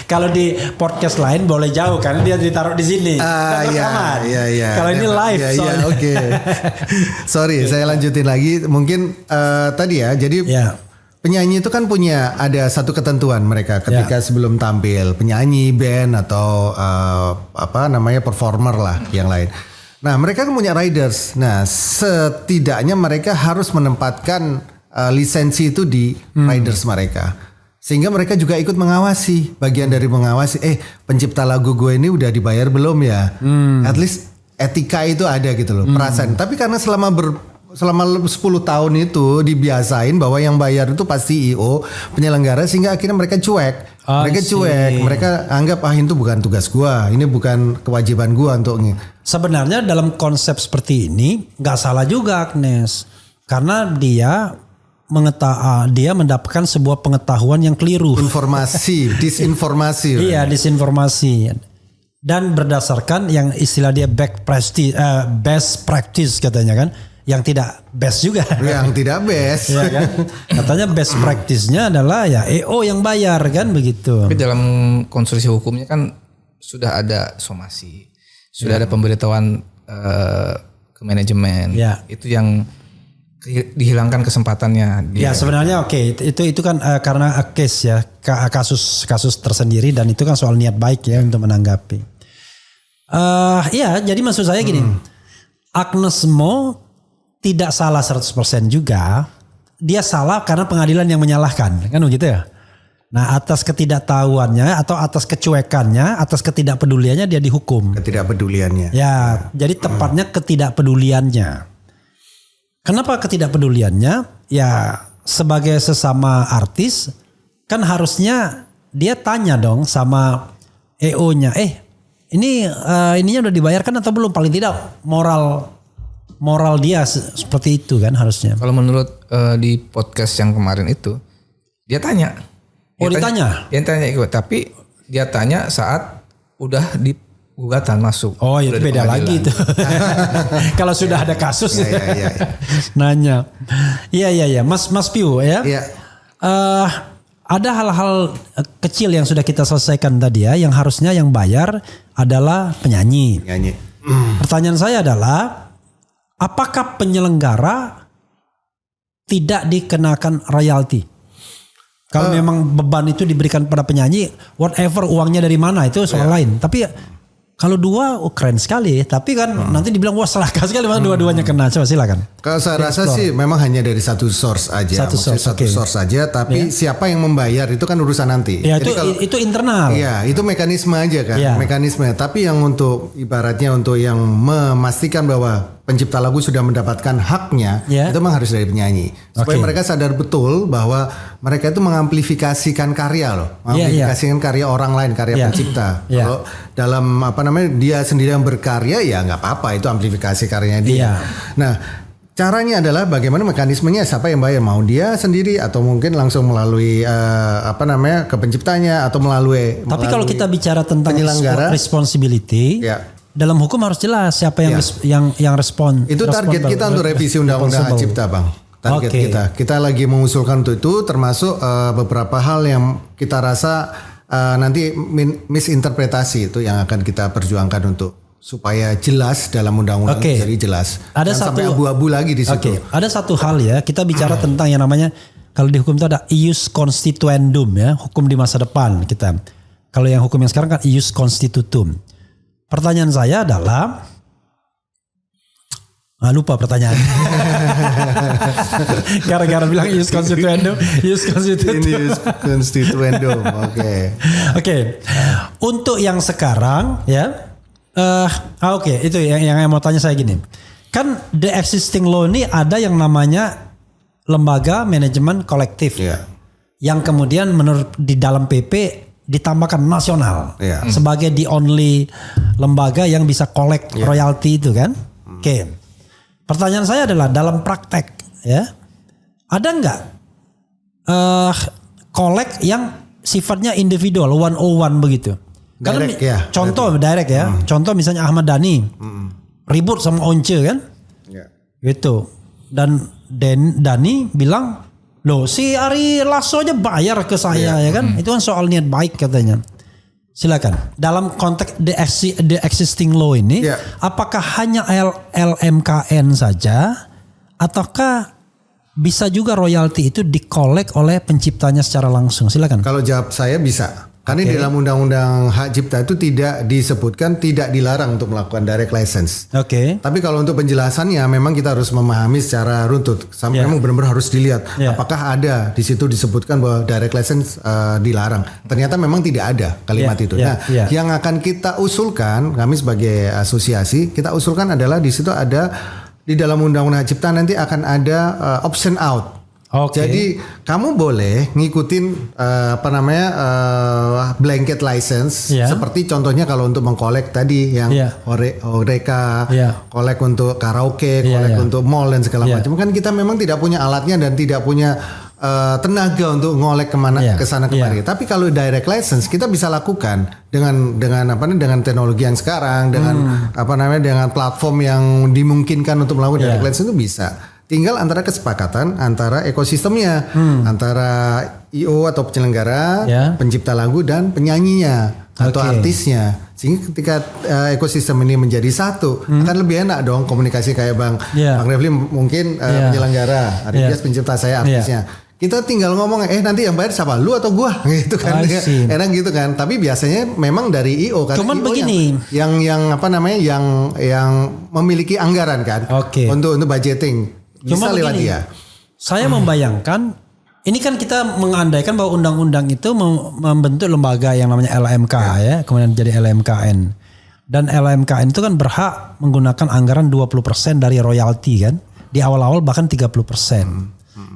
Kalau di podcast lain boleh jauh karena dia ditaruh di sini. Iya. Kalau ini live soalnya. Oke. Sorry, saya lanjutin lagi. Mungkin tadi ya. Jadi penyanyi itu kan punya ada satu ketentuan mereka ketika sebelum tampil, penyanyi, band atau performer lah yang lain. Nah, mereka kan punya riders. Nah, setidaknya mereka harus menempatkan lisensi itu di riders mereka. Sehingga mereka juga ikut mengawasi, bagian dari mengawasi, pencipta lagu gue ini udah dibayar belum ya? At least etika itu ada gitu loh, perasaan. Tapi karena selama 10 tahun itu dibiasain bahwa yang bayar itu pasti IO, penyelenggara, sehingga akhirnya mereka cuek. Mereka anggap itu bukan tugas gua, ini bukan kewajiban gua untuk ini. Sebenarnya dalam konsep seperti ini nggak salah juga Agnes, karena dia mendapatkan sebuah pengetahuan yang keliru. Disinformasi. Iya, disinformasi. Dan berdasarkan yang istilah dia best practice katanya kan. Yang tidak best juga. Yang tidak best. Ya kan? Katanya best practice-nya adalah ya EO yang bayar kan begitu. Tapi dalam konstruksi hukumnya kan sudah ada somasi. Sudah ada pemberitahuan ke manajemen. Ya. Itu yang dihilangkan kesempatannya. Ya sebenarnya itu kan karena case ya, kasus tersendiri dan itu kan soal niat baik ya untuk menanggapi. Jadi maksud saya gini. Agnes Mo tidak salah 100% juga. Dia salah karena pengadilan yang menyalahkan. Kan begitu ya. Nah atas ketidaktahuannya atau atas kecuekannya, atas ketidakpeduliannya dia dihukum. Ketidakpeduliannya. Ya jadi tepatnya ketidakpeduliannya. Kenapa ketidakpeduliannya? Ya sebagai sesama artis kan harusnya dia tanya dong sama EO-nya. Ininya udah dibayarkan atau belum? Paling tidak moral dia seperti itu kan harusnya. Kalau menurut di podcast yang kemarin itu dia tanya. Ditanya? Dia tanya ikut, tapi dia tanya saat udah di gugatan masuk. Oh itu beda lagi itu. Kalau sudah ada kasus nanya. Iya. Mas Piu ya. Ada hal-hal kecil yang sudah kita selesaikan tadi ya, yang harusnya yang bayar adalah penyanyi. Pertanyaan saya adalah apakah penyelenggara tidak dikenakan royalti? Kalau memang beban itu diberikan pada penyanyi, whatever uangnya dari mana itu soal lain. Tapi kalau dua keren sekali, tapi kan nanti dibilang wah serakah sekali masa dua-duanya kena. Coba silakan. Kalau saya rasa sih memang hanya dari satu source aja. Satu source aja, tapi siapa yang membayar itu kan urusan nanti. Ya, itu internal. Iya, itu mekanisme aja kan, mekanisme. Tapi yang untuk ibaratnya untuk yang memastikan bahwa pencipta lagu sudah mendapatkan haknya, itu memang harus dari penyanyi. Supaya mereka sadar betul bahwa mereka itu mengamplifikasikan karya loh. Mengamplifikasikan karya orang lain, karya pencipta. Kalau dalam dia sendiri yang berkarya ya nggak apa-apa, itu amplifikasi karyanya dia. Nah, caranya adalah bagaimana mekanismenya, siapa yang bayar, mau dia sendiri atau mungkin langsung melalui ke penciptanya atau melalui. Tapi kalau kita bicara tentang responsibility, dalam hukum harus jelas siapa yang respon. Itu target kita untuk revisi undang-undang hak cipta, Bang. Target kita lagi mengusulkan untuk itu, termasuk beberapa hal yang kita rasa nanti misinterpretasi itu yang akan kita perjuangkan untuk supaya jelas dalam undang-undang jadi jelas. Ada sampai abu-abu lagi di situ. Ada satu hal ya, kita bicara tentang yang namanya kalau di hukum itu ada ius constituendum ya, hukum di masa depan kita. Kalau yang hukum yang sekarang kan ius constitutum. Pertanyaan saya adalah lupa pertanyaan. Gara-gara bilang ius constituendum, ius constituendum. Oke. Untuk yang sekarang ya, itu yang mau tanya saya gini. Kan the existing law ini ada yang namanya lembaga manajemen kolektif, yang kemudian menurut di dalam PP ditambahkan nasional sebagai the only lembaga yang bisa collect royalti itu kan. Pertanyaan saya adalah dalam praktek ya, ada nggak collect yang sifatnya individual 101 begitu? Karena contoh direct ya, contoh misalnya Ahmad Dhani ribut sama Once kan, gitu, dan Dani bilang, loh si Ari Lasso aja bayar ke saya ya kan? Itu kan soal niat baik katanya. Silakan. Dalam konteks the existing law ini, apakah hanya LMKN saja, ataukah bisa juga royalti itu dikolek oleh penciptanya secara langsung? Silakan. Kalau jawab saya bisa. Karena di dalam undang-undang hak cipta itu tidak disebutkan tidak dilarang untuk melakukan direct license. Tapi kalau untuk penjelasannya memang kita harus memahami secara runtut. Sampai memang benar-benar harus dilihat apakah ada di situ disebutkan bahwa direct license dilarang. Ternyata memang tidak ada kalimat itu. Yang akan kita usulkan, kami sebagai asosiasi, kita usulkan adalah di situ ada di dalam undang-undang hak cipta nanti akan ada option out. Jadi kamu boleh ngikutin blanket license seperti contohnya kalau untuk mengkolek tadi yang Horeca, kolek untuk karaoke, kolek untuk mall dan segala macam. Kan kita memang tidak punya alatnya dan tidak punya tenaga untuk ngolek ke sana kemari. Tapi kalau direct license kita bisa lakukan dengan teknologi yang sekarang, dengan platform yang dimungkinkan untuk melakukan direct license itu bisa. Tinggal antara kesepakatan antara ekosistemnya, antara IO atau penyelenggara, pencipta lagu dan penyanyinya atau artisnya. Sehingga ketika ekosistem ini menjadi satu, akan lebih enak dong komunikasi kayak Bang Refli mungkin penyelenggara, Ari Bias pencipta, saya artisnya. Kita tinggal ngomong, nanti yang bayar siapa? Lu atau gua? Gitu kan. Enak gitu kan. Tapi biasanya memang dari IO kan. Cuman IO begini. Yang memiliki anggaran kan. Untuk budgeting. Bisa lewat dia. Saya membayangkan, ini kan kita mengandaikan bahwa undang-undang itu membentuk lembaga yang namanya LMK ya, kemudian jadi LMKN. Dan LMKN itu kan berhak menggunakan anggaran 20% dari royalti kan. Di awal-awal bahkan 30%.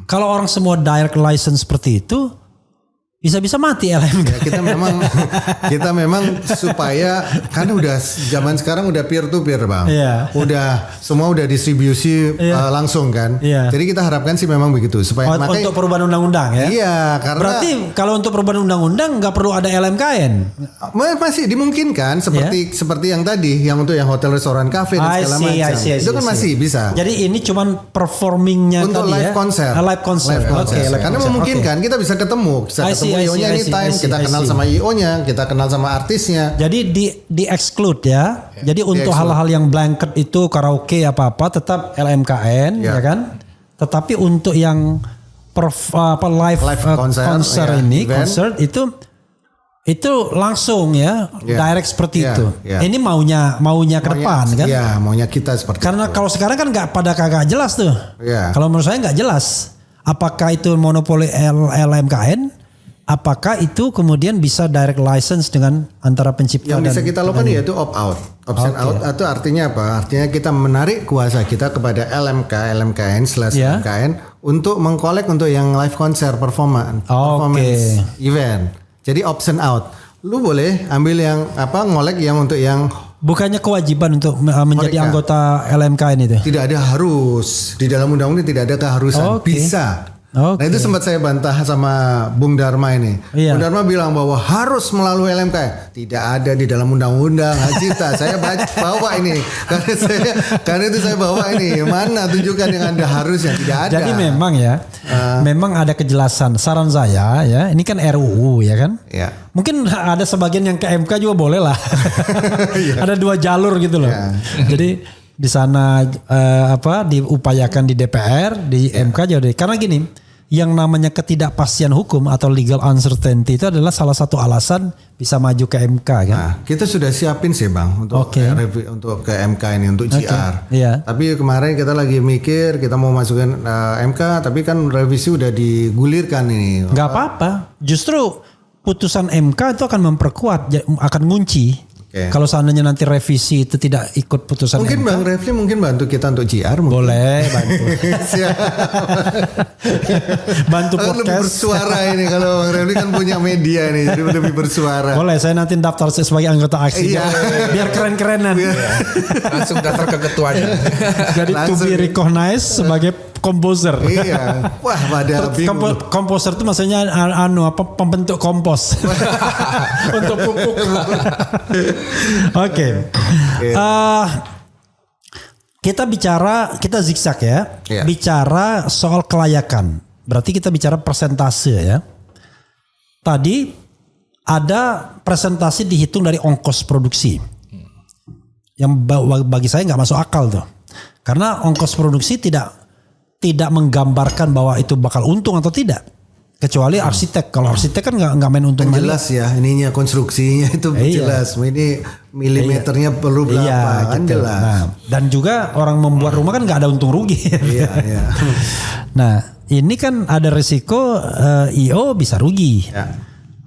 Kalau orang semua direct license seperti itu, bisa-bisa mati LMK. Kita memang supaya karena udah zaman sekarang udah peer to peer Bang. Udah semua udah distribusi langsung kan. Jadi kita harapkan sih memang begitu supaya untuk perubahan undang-undang ya. Iya, karena berarti kalau untuk perubahan undang-undang nggak perlu ada LMKN. Masih dimungkinkan seperti yang tadi yang untuk yang hotel, restoran, kafe dan segala macam. Itu kan masih bisa. Jadi ini cuman performingnya untuk tadi live concert. Live concert. Karena memungkinkan kita bisa ketemu IO-nya anytime, kita kenal sama IO-nya, kita kenal sama artisnya. Jadi di exclude ya. Jadi untuk hal-hal yang blanket itu karaoke apa-apa tetap LMKN ya kan. Tetapi untuk yang live concert concert itu langsung ya direct seperti itu. Ini maunya ke depan kan? Iya, maunya kita seperti karena itu. Kalau sekarang kan kagak jelas tuh. Kalau menurut saya nggak jelas. Apakah itu monopoli LMKN? Apakah itu kemudian bisa direct license dengan antara pencipta yang dan bisa kita lakukan yaitu opt out. Option out itu artinya apa? Artinya kita menarik kuasa kita kepada LMKN/LMKN untuk mengkolek untuk yang live konser performance event. Jadi option out. Lu boleh ambil yang ngolek yang untuk yang bukannya kewajiban untuk menjadi anggota LMKN itu. Tidak ada harus. Di dalam undang-undang tidak ada keharusan. Bisa. Nah itu sempat saya bantah sama Bung Dharma ini. Bung Dharma bilang bahwa harus melalui LMK. Tidak ada di dalam undang-undang hak cipta. Saya bawa ini. Karena itu saya bawa ini. Mana tunjukkan yang Anda harusnya. Tidak ada. Jadi memang ya. Memang ada kejelasan. Saran saya ya. Ini kan RUU ya kan. Mungkin ada sebagian yang ke MK juga boleh lah. Ada 2 jalur gitu loh. Jadi di sana diupayakan di DPR, di MK juga. Karena gini. Yang namanya ketidakpastian hukum atau legal uncertainty itu adalah salah satu alasan bisa maju ke MK kan. Nah, kita sudah siapin sih Bang untuk ke MK ini untuk GR. Tapi kemarin kita lagi mikir kita mau masukin MK, tapi kan revisi udah digulirkan ini. Gak apa-apa. Justru putusan MK itu akan memperkuat, akan ngunci. Kalau seandainya nanti revisi itu tidak ikut putusan mungkin MK. Bang Refli mungkin bantu kita untuk GR mungkin. Boleh bantu. Bantu podcast. Lebih bersuara ini kalau Bang Refli kan punya media nih, jadi lebih bersuara. Boleh, saya nanti daftar sebagai anggota aksi. Biar keren-kerenan. Langsung daftar ke ketuanya. Jadi to be recognized sebagai komposer. Wah, pada komposer itu maksudnya pembentuk kompos. Untuk pupuk. Oke. kita zigzag ya. Iya. Bicara soal kelayakan. Berarti kita bicara persentase ya. Tadi ada presentasi dihitung dari ongkos produksi. Yang bagi saya nggak masuk akal tuh. Karena ongkos produksi tidak menggambarkan bahwa itu bakal untung atau tidak. Kecuali arsitek. Kalau arsitek kan nggak main untung. Jelas ya ininya konstruksinya itu jelas. Ini milimeternya perlu berapa kan gitu. jelas. Nah, dan juga orang membuat rumah kan nggak ada untung rugi. Iya. Nah ini kan ada risiko IO bisa rugi. Ya.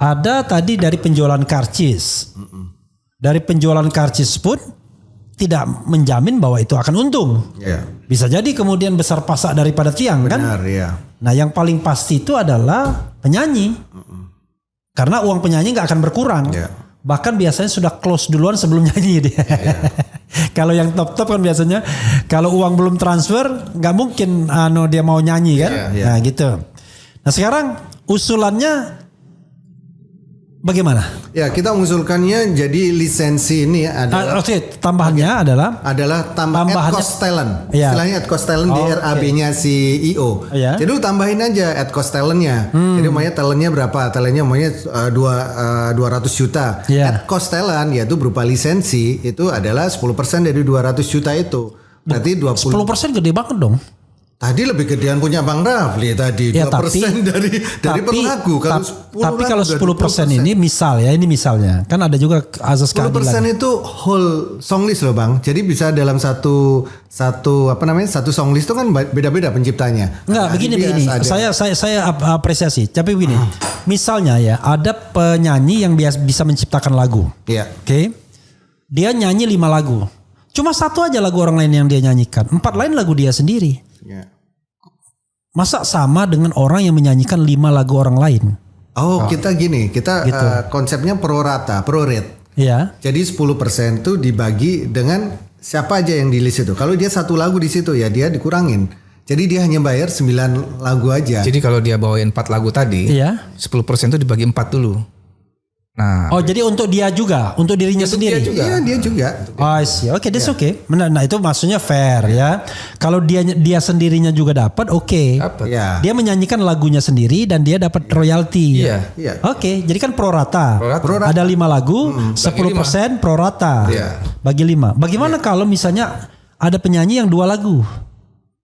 Ada tadi dari penjualan karcis. Dari penjualan karcis pun tidak menjamin bahwa itu akan untung. Ya. Bisa jadi kemudian besar pasak daripada tiang. Benar, kan? ya. Nah yang paling pasti itu adalah penyanyi. Karena uang penyanyi nggak akan berkurang. Ya. Bahkan biasanya sudah close duluan sebelum nyanyi dia. Kalau yang top kan biasanya kalau uang belum transfer nggak mungkin dia mau nyanyi kan. Nah gitu. Nah sekarang usulannya bagaimana? Ya kita mengusulkannya jadi lisensi ini adalah tambahannya adalah tambah at cost talent. Ya. Istilahnya at cost talent di RAB-nya si IO. Ya. Jadi lu tambahin aja at cost talent-nya. Jadi umumnya talent-nya berapa? Talent-nya umumnya 200 juta. Ya. At cost talent yaitu berupa lisensi itu adalah 10% dari 200 juta itu. Berarti 10% gede banget dong. Tadi lebih gedean punya Bang Rafli tadi 2% dari pelaku. Kalau 10% ini misalnya kan ada juga azas keadilan. 10% itu whole song list loh Bang. Jadi bisa dalam satu song list itu kan beda-beda penciptanya. Enggak, begini. Saya apresiasi. Tapi begini. Misalnya ya ada penyanyi yang bisa menciptakan lagu. Iya. Oke. Dia nyanyi 5 lagu. Cuma 1 aja lagu orang lain yang dia nyanyikan. 4 lain lagu dia sendiri. Ya. Masa sama dengan orang yang menyanyikan 5 lagu orang lain? Kita konsepnya pro rate. Iya. Jadi 10% itu dibagi dengan siapa aja yang di list itu. Kalau dia 1 lagu di situ ya dia dikurangin. Jadi dia hanya bayar 9 lagu aja. Jadi kalau dia bawain 4 lagu tadi, 10% itu dibagi 4 dulu. Nah, jadi untuk dia juga, untuk dirinya sendiri. Iya, dia juga. Oke, that's okay. Nah, itu maksudnya fair ya. Kalau dia sendirinya juga dapat, oke. Ya. Dia menyanyikan lagunya sendiri dan dia dapat royalti. Iya. Oke, jadi kan pro rata. Pro rata. Ada 5 lagu, 10% pro rata. Iya. Bagi 5. Bagaimana kalau misalnya ada penyanyi yang 2 lagu?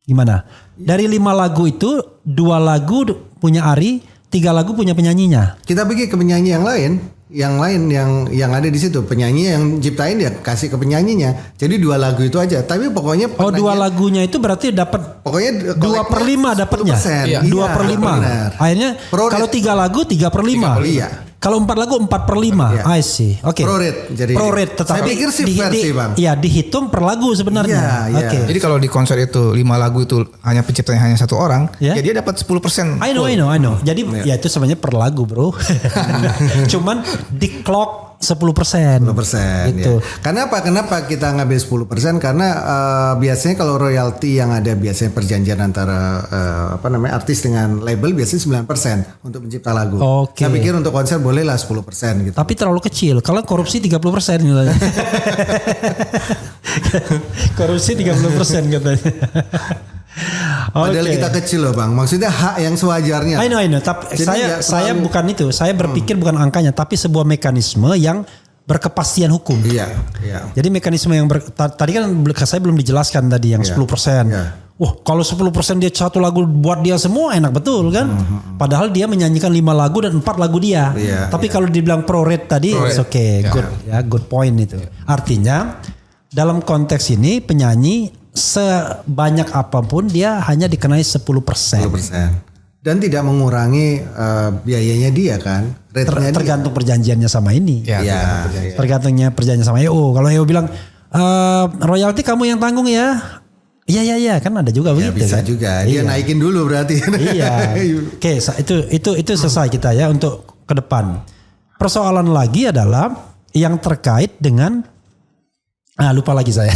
Gimana? Dari 5 lagu itu 2 lagu punya Ari, 3 lagu punya penyanyinya. Kita pergi ke penyanyi yang lain yang ada di situ, penyanyi yang ciptain dia kasih ke penyanyinya. Jadi 2 lagu itu aja. Tapi pokoknya 2 lagunya itu berarti dapat pokoknya 2/5 dapatnya. 2/5. Akhirnya kalau 3 lagu 3/5. Iya. Kalau 4 lagu 4/5. I see. Oke. Pro rate jadi. Pro rate tetapi saya pikir sih fair sih Bang. Iya, dihitung per lagu sebenarnya. Iya. Oke. Jadi kalau di konser itu 5 lagu itu hanya penciptanya hanya 1 orang, ya dia dapat 10%. I know. Jadi ya itu sebenarnya per lagu, Bro. Cuman di clock 10%. 10%. Gitu. Ya. Kenapa kita ngambil 10%? Karena biasanya kalau royalti yang ada biasanya perjanjian antara artis dengan label biasanya 9% untuk pencipta lagu. Oke. Saya pikir untuk konser bolehlah 10% gitu. Tapi terlalu kecil. Kalau korupsi 30% katanya. Korupsi 30% katanya. Padahal kita kecil loh Bang. Maksudnya hak yang sewajarnya. I know. Tapi saya bukan itu. Saya berpikir bukan angkanya, tapi sebuah mekanisme yang berkepastian hukum. Iya. Jadi mekanisme yang tadi kan saya belum dijelaskan tadi yang 10%. Iya. Wah, kalau 10% dia 1 lagu buat dia semua enak betul kan? Padahal dia menyanyikan 5 lagu dan 4 lagu dia. Iya, Tapi kalau dibilang pro rate tadi, it's okay, good point itu. Artinya dalam konteks ini penyanyi sebanyak apapun dia hanya dikenai 10%. Dan tidak mengurangi biayanya dia kan. Tergantung perjanjiannya sama ini. Iya. Tergantungnya perjanjian sama EO. Kalau EO bilang royalti kamu yang tanggung ya. Iya kan ada juga begitu. Bisa kan? juga. Dia naikin dulu berarti. Iya. Oke, itu selesai kita ya untuk ke depan. Persoalan lagi adalah yang terkait dengan lupa lagi saya.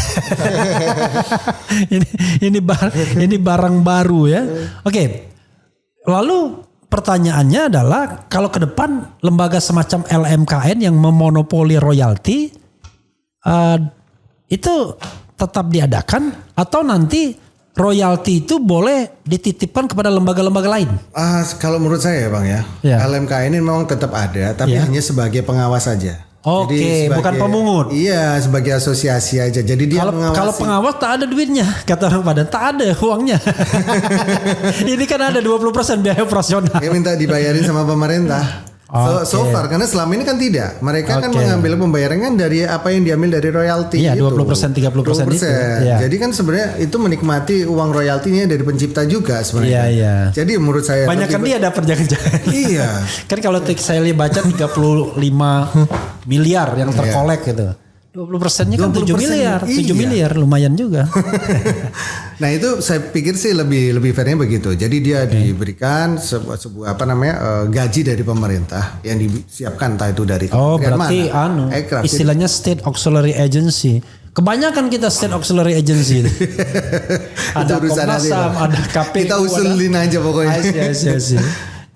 ini barang baru ya. Oke. Lalu pertanyaannya adalah kalau ke depan lembaga semacam LMKN yang memonopoli royalti itu tetap diadakan atau nanti royalti itu boleh dititipkan kepada lembaga-lembaga lain? Kalau menurut saya ya Bang ya, LMK ini memang tetap ada, tapi hanya sebagai pengawas saja. Oke, bukan pemungut. Iya, sebagai asosiasi aja. Jadi dia mengawasi. Kalau pengawas tak ada duitnya, kata orang Padang, tak ada uangnya. Ini kan ada 20% biaya operasional. Dia minta dibayarin sama pemerintah. So far karena selama ini kan tidak. Mereka kan mengambil pembayaran kan dari apa yang diambil dari royalti. Iya, gitu. 20%, 30% itu. Ya. Jadi kan sebenarnya itu menikmati uang royaltinya dari pencipta juga sebenarnya. Iya. Jadi menurut saya banyak kan dia dapat jangan-jangan. Iya. Kan kalau saya baca 35 miliar yang terkolek gitu. 20%-nya kan 7 miliar. 7 miliar lumayan juga. Nah itu saya pikir sih lebih fairnya begitu. Jadi dia diberikan sebuah gaji dari pemerintah yang disiapkan entah itu dari berarti istilahnya State Auxiliary Agency. Kebanyakan kita State Auxiliary Agency. Ada Komnas HAM, ada KPU. Kita usulin aja pokoknya.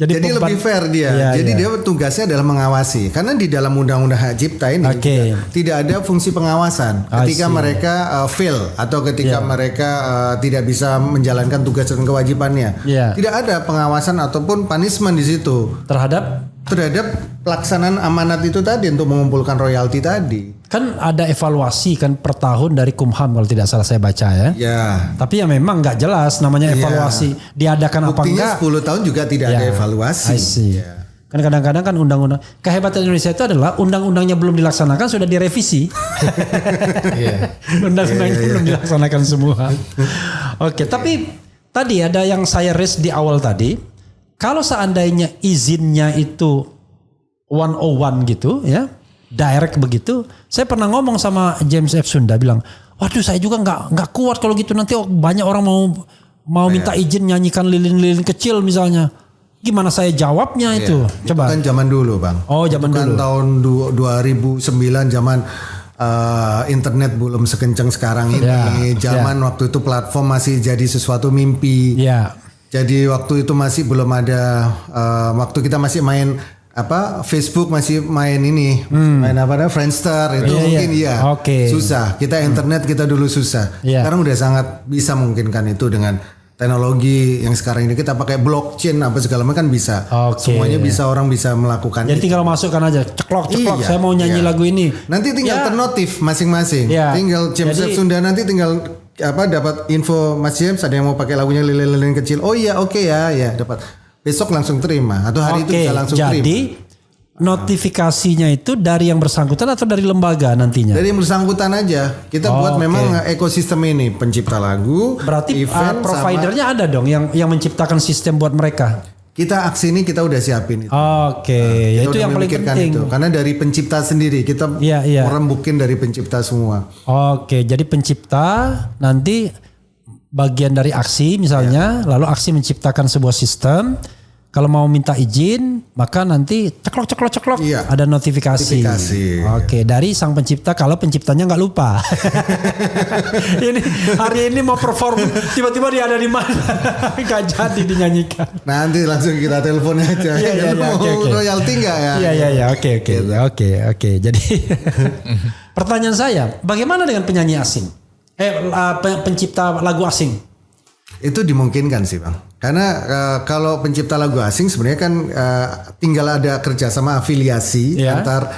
Jadi lebih fair dia. Jadi dia tugasnya adalah mengawasi. Karena di dalam Undang-Undang Hak Cipta ini tidak ada fungsi pengawasan. Ketika mereka fail atau ketika mereka tidak bisa menjalankan tugas dan kewajibannya, tidak ada pengawasan ataupun punishment di situ terhadap pelaksanaan amanat itu tadi untuk mengumpulkan royalti tadi. Kan ada evaluasi kan per tahun dari Kumham kalau tidak salah saya baca ya. Tapi ya memang nggak jelas namanya evaluasi diadakan buktinya apa enggak. 10 tahun juga tidak ada evaluasi. Kan kadang-kadang kan undang-undang kehebatan Indonesia itu adalah undang-undangnya belum dilaksanakan sudah direvisi. Undang-undangnya belum dilaksanakan semua. Oke, tapi tadi ada yang saya raise di awal tadi. Kalau seandainya izinnya itu 101 gitu ya, direct begitu, saya pernah ngomong sama James F. Sunda bilang, waduh saya juga nggak kuat kalau gitu nanti banyak orang mau minta izin nyanyikan lilin-lilin kecil misalnya. Gimana saya jawabnya itu? Coba. Itu kan zaman dulu Bang. Zaman dulu. Kan tahun 2009 zaman internet belum sekencang sekarang ini. Zaman waktu itu platform masih jadi sesuatu mimpi. Jadi waktu itu masih belum ada waktu kita masih main Facebook masih main ini main Friendster itu mungkin susah. Kita internet kita dulu susah. Sekarang udah sangat bisa memungkinkan itu dengan teknologi yang sekarang ini kita pakai blockchain apa segala macam kan bisa. Semuanya bisa orang bisa melakukan. Jadi tinggal masukkan aja ceklok saya mau nyanyi lagu ini. Nanti tinggal ternotif masing-masing. Tinggal James F. Sunda nanti tinggal dapat info Mas James ada yang mau pakai lagunya lilin-lilin kecil. Ya dapat. Besok langsung terima atau hari itu bisa langsung terima. Jadi notifikasinya itu dari yang bersangkutan atau dari lembaga nantinya? Dari yang bersangkutan aja. Kita buat memang ekosistem ini pencipta lagu. Berarti event, providernya ada dong yang menciptakan sistem buat mereka. Kita aksi ini kita udah siapin itu. Itu yang paling penting. Itu. Karena dari pencipta sendiri kita merembukin dari pencipta semua. Jadi pencipta nanti bagian dari aksi misalnya, lalu aksi menciptakan sebuah sistem. Kalau mau minta izin, maka nanti ceklok ada notifikasi. Dari sang pencipta kalau penciptanya nggak lupa. Ini hari ini mau perform, tiba-tiba dia ada di mana, nggak jadi dinyanyikan. Nanti langsung kita telepon aja. Mau royalti nggak ya? Oke. Jadi pertanyaan saya, bagaimana dengan penyanyi asing? Pencipta lagu asing? Itu dimungkinkan sih Bang. Karena kalau pencipta lagu asing sebenarnya kan tinggal ada kerjasama afiliasi antar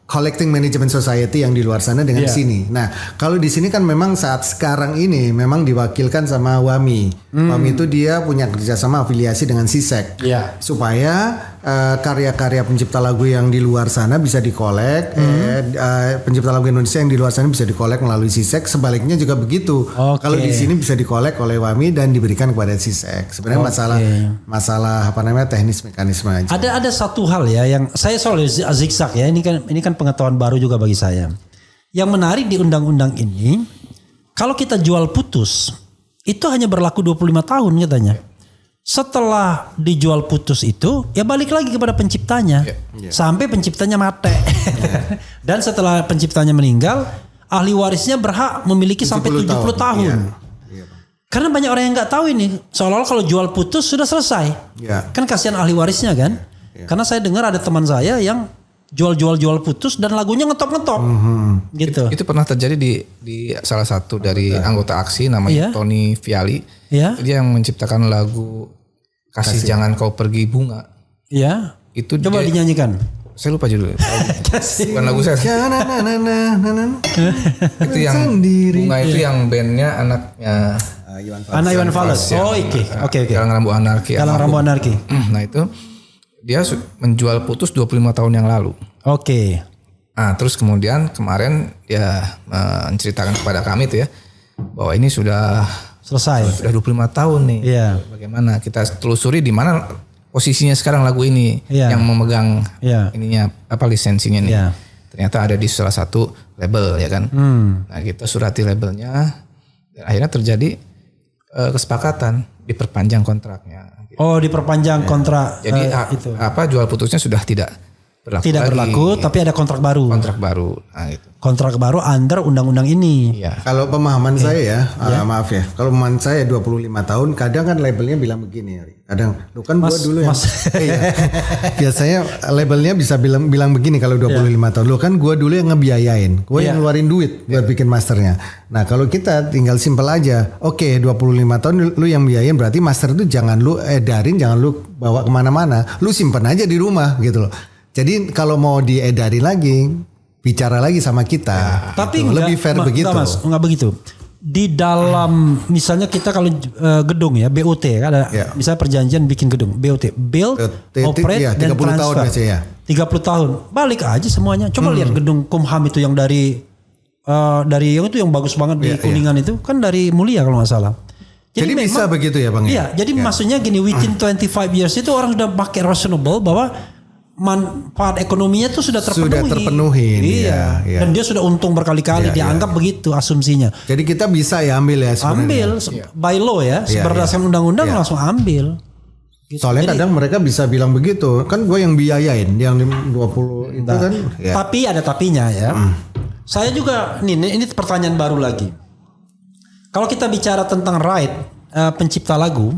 collecting management society yang di luar sana dengan sini. Nah kalau di sini kan memang saat sekarang ini memang diwakilkan sama WAMI. WAMI itu dia punya kerjasama afiliasi dengan SISEK. Supaya karya-karya pencipta lagu yang di luar sana bisa dikolek. Pencipta lagu Indonesia yang di luar sana bisa dikolek melalui SISEK. Sebaliknya juga begitu. Kalau di sini bisa dikolek oleh WAMI dan diberikan kepada SISEK. Sebenarnya masalah teknis mekanisme aja. Ada satu hal ya yang saya soal zigzag ya. Ini kan pengetahuan baru juga bagi saya. Yang menarik di undang-undang ini, kalau kita jual putus, itu hanya berlaku 25 tahun katanya. Setelah dijual putus itu, ya balik lagi kepada penciptanya. Sampai penciptanya mati. Dan setelah penciptanya meninggal, ahli warisnya berhak memiliki sampai 70 tahun. Karena banyak orang yang nggak tahu ini. Seolah-olah kalau jual putus sudah selesai. Kan kasihan ahli warisnya kan. Karena saya dengar ada teman saya yang jual putus dan lagunya ngetop gitu. Itu pernah terjadi di salah satu dari anggota aksi namanya Tony Viali. Iya. Dia yang menciptakan lagu Kasih Jangan Kau Pergi Bunga. Iya. Itu coba dinyanyikan. Saya lupa judulnya. Bukan lagu saya. Itu yang Bunga itu yang bandnya anaknya Iwan Fals. Oh oke. Galang Rambu Anarki. Nah itu dia menjual putus 25 tahun yang lalu. Oke. Nah terus kemudian kemarin dia menceritakan kepada kami tuh ya bahwa ini sudah selesai. Sudah 25 tahun nih. Iya. Bagaimana kita telusuri di mana posisinya sekarang lagu ini yang memegang ininya lisensinya nih. Iya. Ternyata ada di salah satu label ya kan. Nah kita surati labelnya dan akhirnya terjadi kesepakatan diperpanjang kontraknya. Gitu. Oh diperpanjang kontrak. Jadi itu. Jual putusnya sudah tidak berlaku tidak lagi. Berlaku tapi ada kontrak baru. Nah, gitu. Kontrak baru under undang-undang ini. Iya. Kalau pemahaman saya maaf ya. Kalau pemahaman saya 25 tahun kadang kan labelnya bilang begini. Kadang lu kan gua dulu yang biasanya labelnya bisa bilang begini kalau 25 tahun. Lu kan gua dulu yang ngebiayain. Gua yang ngeluarin duit buat bikin masternya. Nah, kalau kita tinggal simpel aja. Oke, 25 tahun lu yang biayain berarti master itu jangan lu edarin, jangan lu bawa kemana-mana. Lu simpen aja di rumah gitu loh. Jadi kalau mau diedari lagi, bicara lagi sama kita. Tapi gitu. Lebih fair begitu. Enggak begitu. Di dalam misalnya kita kalau gedung ya BOT ada misalnya perjanjian bikin gedung BOT build, operate dan transfer. 30 tahun. Balik aja semuanya. Coba lihat gedung Kumham itu yang dari yang itu yang bagus banget di Kuningan itu kan dari Mulia kalau nggak salah. Jadi memang, bisa begitu ya Bang? Iya, jadi maksudnya gini within 25 years itu orang sudah pakai reasonable bahwa manfaat ekonominya itu sudah terpenuhi. Iya. Dan dia sudah untung berkali-kali dianggap begitu asumsinya. Jadi kita bisa ya ambil ya sebenarnya. By law ya, berdasarkan undang-undang langsung ambil. Gitu. Soalnya kadang mereka bisa bilang begitu, kan gue yang biayain yang 20 itu kan. Ya. Tapi ada tapinya ya. Saya juga ini pertanyaan baru lagi. Kalau kita bicara tentang right pencipta lagu,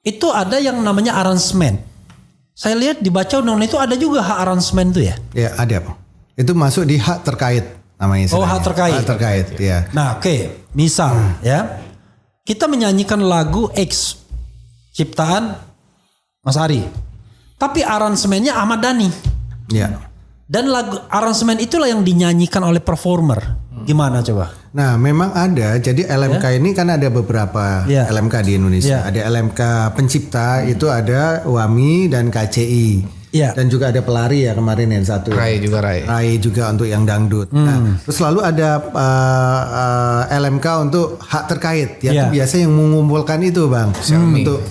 itu ada yang namanya arrangement. Saya lihat dibaca undang-undang itu ada juga hak aransemen itu ya? Ya ada Pak. Itu masuk di hak terkait namanya. Oh hak terkait. Hak terkait ya. Nah oke. Misal ya. Kita menyanyikan lagu X. Ciptaan Mas Ari. Tapi aransemennya Ahmad Dhani. Ya. Dan lagu aransemen itulah yang dinyanyikan oleh performer. Gimana coba? Nah memang ada. Jadi LMK ini kan ada beberapa LMK di Indonesia. Ada LMK pencipta itu ada WAMI dan KCI. Dan juga ada pelari ya kemarin yang satu. Rai juga untuk yang dangdut. Nah terus selalu ada LMK untuk hak terkait. Itu biasa yang mengumpulkan itu Bang. Untuk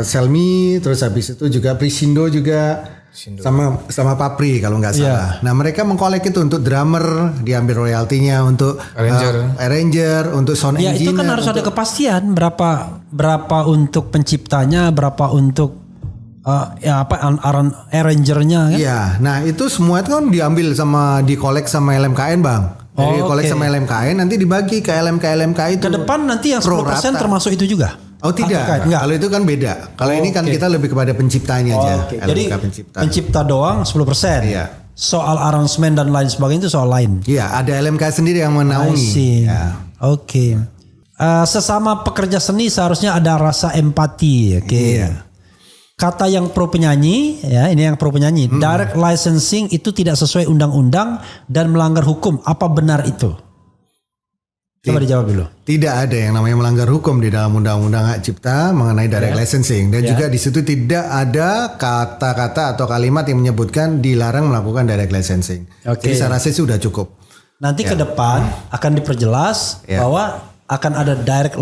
Selmi. Terus habis itu juga Prisindo juga. Sama Papri kalau nggak salah. Nah mereka mengkolek itu untuk drummer diambil royaltinya, untuk arranger, untuk sound engineer. Itu kan harus ada kepastian berapa untuk penciptanya, berapa untuk arrangernya kan? Iya. Nah itu semua itu kan diambil dikolek sama LMKN Bang. Dari kolek sama LMKN nanti dibagi ke LMK itu. Ke depan nanti yang 10% termasuk itu juga. Oh tidak, kalau itu kan beda. Kalau ini kan kita lebih kepada penciptanya aja. Jadi pencipta doang 10%. Iya. Soal aransemen dan lain sebagainya itu soal lain. Iya, ada LMK sendiri yang menaungi. Ya. Oke. Sesama pekerja seni seharusnya ada rasa empati. Iya. Kata yang pro penyanyi, ya ini yang pro penyanyi. Direct licensing itu tidak sesuai undang-undang dan melanggar hukum. Apa benar itu? Coba dijawab dulu. Tidak ada yang namanya melanggar hukum di dalam undang-undang hak cipta mengenai direct licensing dan juga di situ tidak ada kata-kata atau kalimat yang menyebutkan dilarang melakukan direct licensing. Jadi saya rasa sudah cukup. Nanti ke depan akan diperjelas bahwa akan ada direct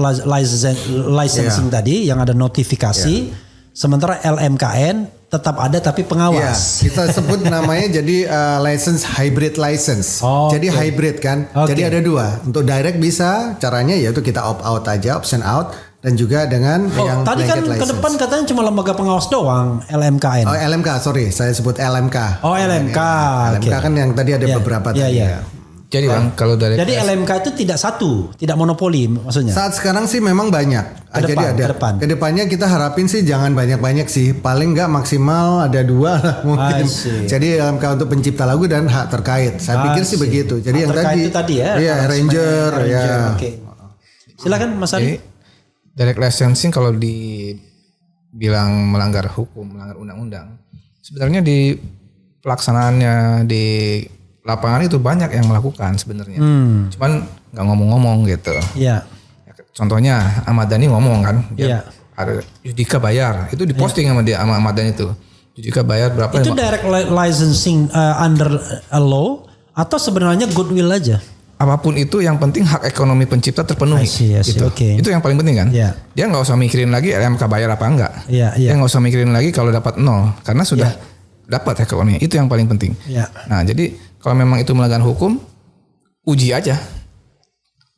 licensing tadi yang ada notifikasi. Sementara LMKN tetap ada tapi pengawas. Kita sebut namanya jadi license hybrid license. Jadi hybrid kan. Jadi ada dua. Untuk direct bisa caranya yaitu kita opt out aja, option out dan juga dengan yang tadi kan license. Ke depan katanya cuma lembaga pengawas doang LMKN. Oh LMK, sorry saya sebut LMK. Oh LMK. LMK kan yang tadi ada beberapa tadi ya. Jadi Bang, kalau dari Jadi LMK itu tidak satu, tidak monopoli maksudnya. Saat sekarang sih memang banyak. Jadi ada. Ke depan. Kedepannya kita harapin sih jangan banyak-banyak sih. Paling nggak maksimal ada 2 lah mungkin. Jadi LMK untuk pencipta lagu dan hak terkait. Saya pikir sih begitu. Jadi yang tadi ya. Iya, arranger ya. Oke. Silakan Mas Ari. Direct licensing kalau dibilang melanggar hukum, melanggar undang-undang, sebenarnya di pelaksanaannya di lapangan itu banyak yang melakukan sebenarnya. Cuman nggak ngomong-ngomong gitu. Iya. Contohnya Ahmad Dhani ngomong kan, Iya. ada Judika bayar, itu diposting sama dia sama Ahmad Dhani itu. Judika bayar berapa? Itu direct licensing under a law atau sebenarnya goodwill aja? Apapun itu yang penting hak ekonomi pencipta terpenuhi. I see, gitu. okay. Itu yang paling penting kan. Yeah. Dia nggak usah mikirin lagi LMK bayar apa enggak. Yeah. Dia nggak usah mikirin lagi kalau dapat 0 karena sudah dapat ekonomi. Itu yang paling penting. Yeah. Nah jadi kalau memang itu melanggar hukum, uji aja.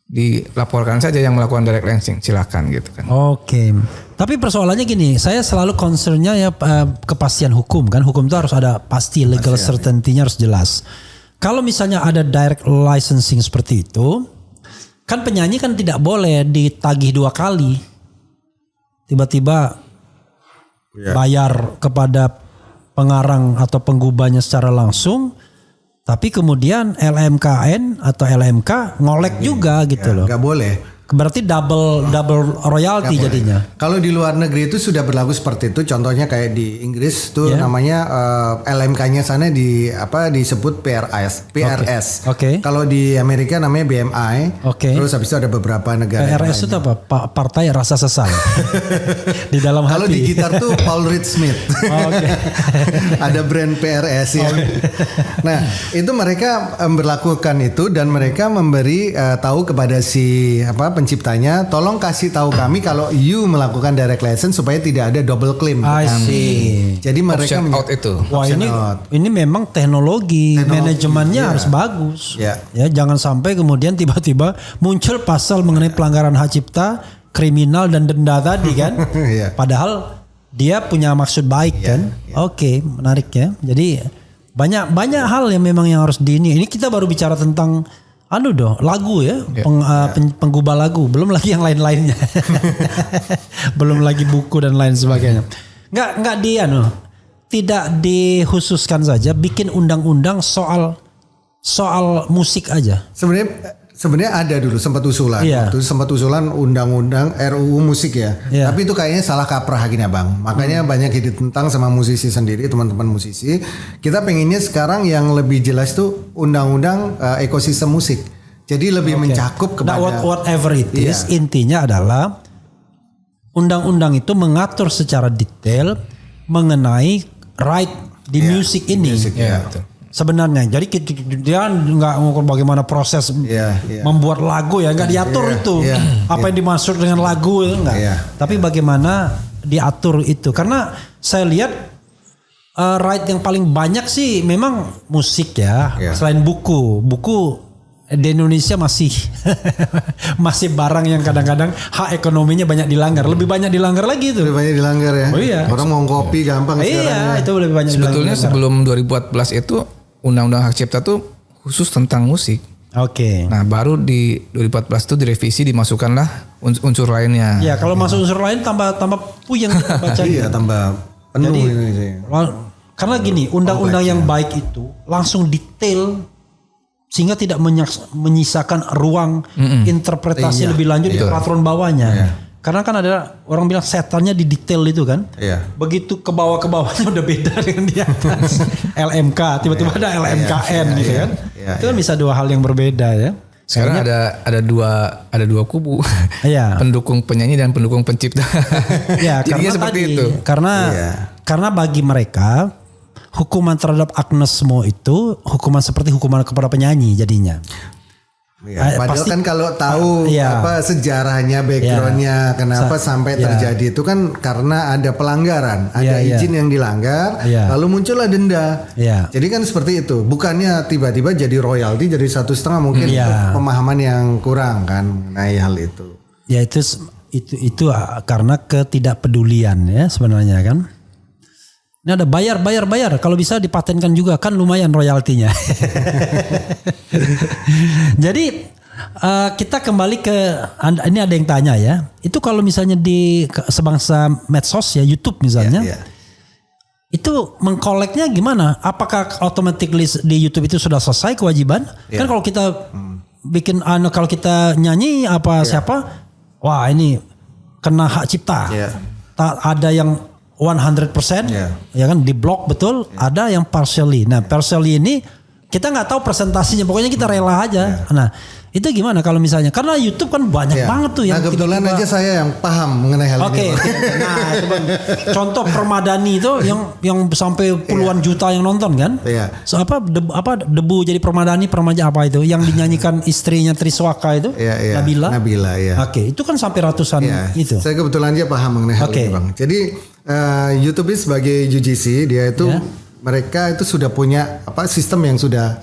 Dilaporkan saja yang melakukan direct licensing, silakan gitu kan. Oke. Tapi persoalannya gini, saya selalu concernnya ya kepastian hukum kan. Hukum itu harus ada pasti, legal certainty-nya harus jelas. Kalau misalnya ada direct licensing seperti itu, kan penyanyi kan tidak boleh ditagih 2 kali. Tiba-tiba bayar kepada pengarang atau penggubahnya secara langsung, tapi kemudian LMKN atau LMK ngolek juga gitu loh. Gak boleh. Berarti double royalty jadinya. Kalau di luar negeri itu sudah berlaku seperti itu. Contohnya kayak di Inggris tuh namanya LMK-nya sana disebut PRS. Oke. Kalau di Amerika namanya BMI. Oke. Terus habis itu ada beberapa negara. PRS itu apa? Partai Rasa Sesal. Di dalam hati. Kalau di gitar tuh Paul Reed Smith. Oke. Ada brand PRS ya. Nah, itu mereka berlakukan itu dan mereka memberi tahu kepada si penciptanya, tolong kasih tahu kami kalau you melakukan direct license supaya tidak ada double claim. I see. Jadi mereka option out itu. Wah ini memang teknologi manajemennya harus bagus. Ya. Ya jangan sampai kemudian tiba-tiba muncul pasal mengenai pelanggaran hak cipta, kriminal dan denda tadi kan. Padahal dia punya maksud baik kan. Oke, menarik ya. Jadi banyak hal yang memang yang harus ini kita baru bicara tentang lagu ya, penggubah lagu, belum lagi yang lain-lainnya. Belum lagi buku dan lain sebagainya. Enggak tidak dikhususkan saja bikin undang-undang soal musik aja. Sebenarnya ada dulu sempat usulan. Waktu itu sempat usulan undang-undang RUU musik ya. Tapi itu kayaknya salah kaprah gini Bang. Makanya banyak ditentang sama musisi sendiri, teman-teman musisi. Kita pengennya sekarang yang lebih jelas tuh undang-undang ekosistem musik. Jadi lebih mencakup kepada whatever it is, intinya adalah undang-undang itu mengatur secara detail mengenai right di musik ini. Sebenarnya, jadi dia nggak mengukur bagaimana proses membuat lagu ya, nggak diatur itu apa yang dimaksud dengan lagu itu nggak. Tapi bagaimana diatur itu, karena saya lihat right yang paling banyak sih memang musik ya, selain buku di Indonesia masih barang yang kadang-kadang hak ekonominya banyak dilanggar, lebih banyak dilanggar lagi itu. Lebih banyak dilanggar ya. Oh iya. Orang mau kopi gampang sekarang. Iya, itu lebih banyak. Sebetulnya sebelum 2014 itu Undang-Undang Hak Cipta tuh khusus tentang musik. Oke. Nah baru di 2014 itu direvisi, dimasukkanlah unsur lainnya. Ya kalau masuk unsur lain tambah puyeng baca. Iya tambah penuh. Jadi, ini. Karena gini undang-undang yang baik itu langsung detail sehingga tidak menyisakan ruang interpretasi lebih lanjut di peraturan bawahnya. Karena kan ada orang bilang setannya di detail itu kan. Begitu ke bawah-bawahnya udah beda dengan di atas. LMK, tiba-tiba ada LMKN gitu kan. Itu kan bisa 2 hal yang berbeda ya. Sekarang ada dua kubu. Pendukung penyanyi dan pendukung pencipta. Jadinya seperti itu. Karena bagi mereka hukuman terhadap Agnes Mo itu hukuman seperti hukuman kepada penyanyi jadinya. Padahal pasti, kan kalau tahu sejarahnya, backgroundnya, kenapa sampai terjadi itu kan karena ada pelanggaran, ada izin yang dilanggar, lalu muncullah denda. Jadi kan seperti itu, bukannya tiba-tiba jadi royalti jadi 1,5 mungkin pemahaman yang kurang kan mengenai hal itu. Ya itu karena ketidakpedulian ya sebenarnya kan. Ini ada bayar. Kalau bisa dipatenkan juga kan lumayan royaltinya. Jadi kita kembali ke ini ada yang tanya ya. Itu kalau misalnya di sebangsa medsos ya YouTube misalnya. Itu mengkoleknya gimana? Apakah automatically di YouTube itu sudah selesai kewajiban? Kan kalau kita bikin kalau kita nyanyi siapa? Wah ini kena hak cipta. Ada yang 100% ya kan di blok betul, ada yang partially. Nah, partially ini kita nggak tahu presentasinya, pokoknya kita rela aja. Nah, itu gimana kalau misalnya karena YouTube kan banyak banget tuh yang kebetulan aja saya yang paham mengenai hal ini. Nah, contoh Permadani itu yang sampai puluhan juta yang nonton kan? So, debu jadi Permadani apa itu yang dinyanyikan istrinya Triswaka itu? Nabila ya. Oke, itu kan sampai ratusan itu. Saya kebetulan aja paham mengenai hal ini, Bang. Jadi YouTube sebagai UGC dia itu mereka itu sudah punya sistem yang sudah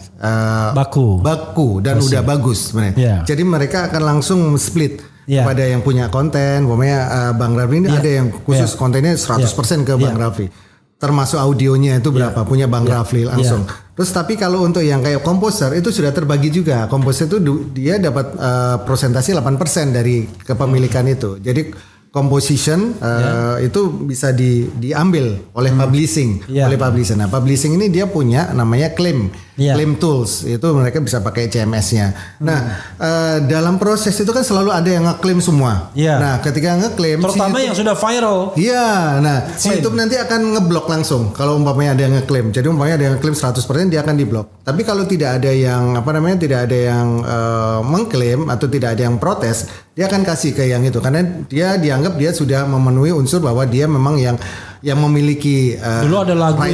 baku dan udah bagus sebenarnya. Jadi mereka akan langsung split kepada yang punya konten. Pokoknya Bang Rafli ini ada yang khusus kontennya 100% ke Bang Rafli. Termasuk audionya itu berapa punya Bang Rafli langsung. Terus tapi kalau untuk yang kayak komposer itu sudah terbagi juga. Komposer itu dia dapat persentase 8% dari kepemilikan itu. Jadi composition itu bisa diambil oleh publishing, oleh publisher. Nah, publishing ini dia punya namanya claim tools. Itu mereka bisa pakai CMS-nya. Nah, dalam proses itu kan selalu ada yang ngeklaim semua. Nah, ketika ngeklaim terutama yang sudah viral. Nah, si YouTube nanti akan ngeblok langsung kalau umpamanya ada yang ngeklaim. Jadi umpamanya ada yang ngeklaim 100% dia akan diblok. Tapi kalau tidak ada yang tidak ada yang mengklaim atau tidak ada yang protes, dia akan kasih ke yang itu karena dia dianggap dia sudah memenuhi unsur bahwa dia memang yang memiliki dulu ada lagu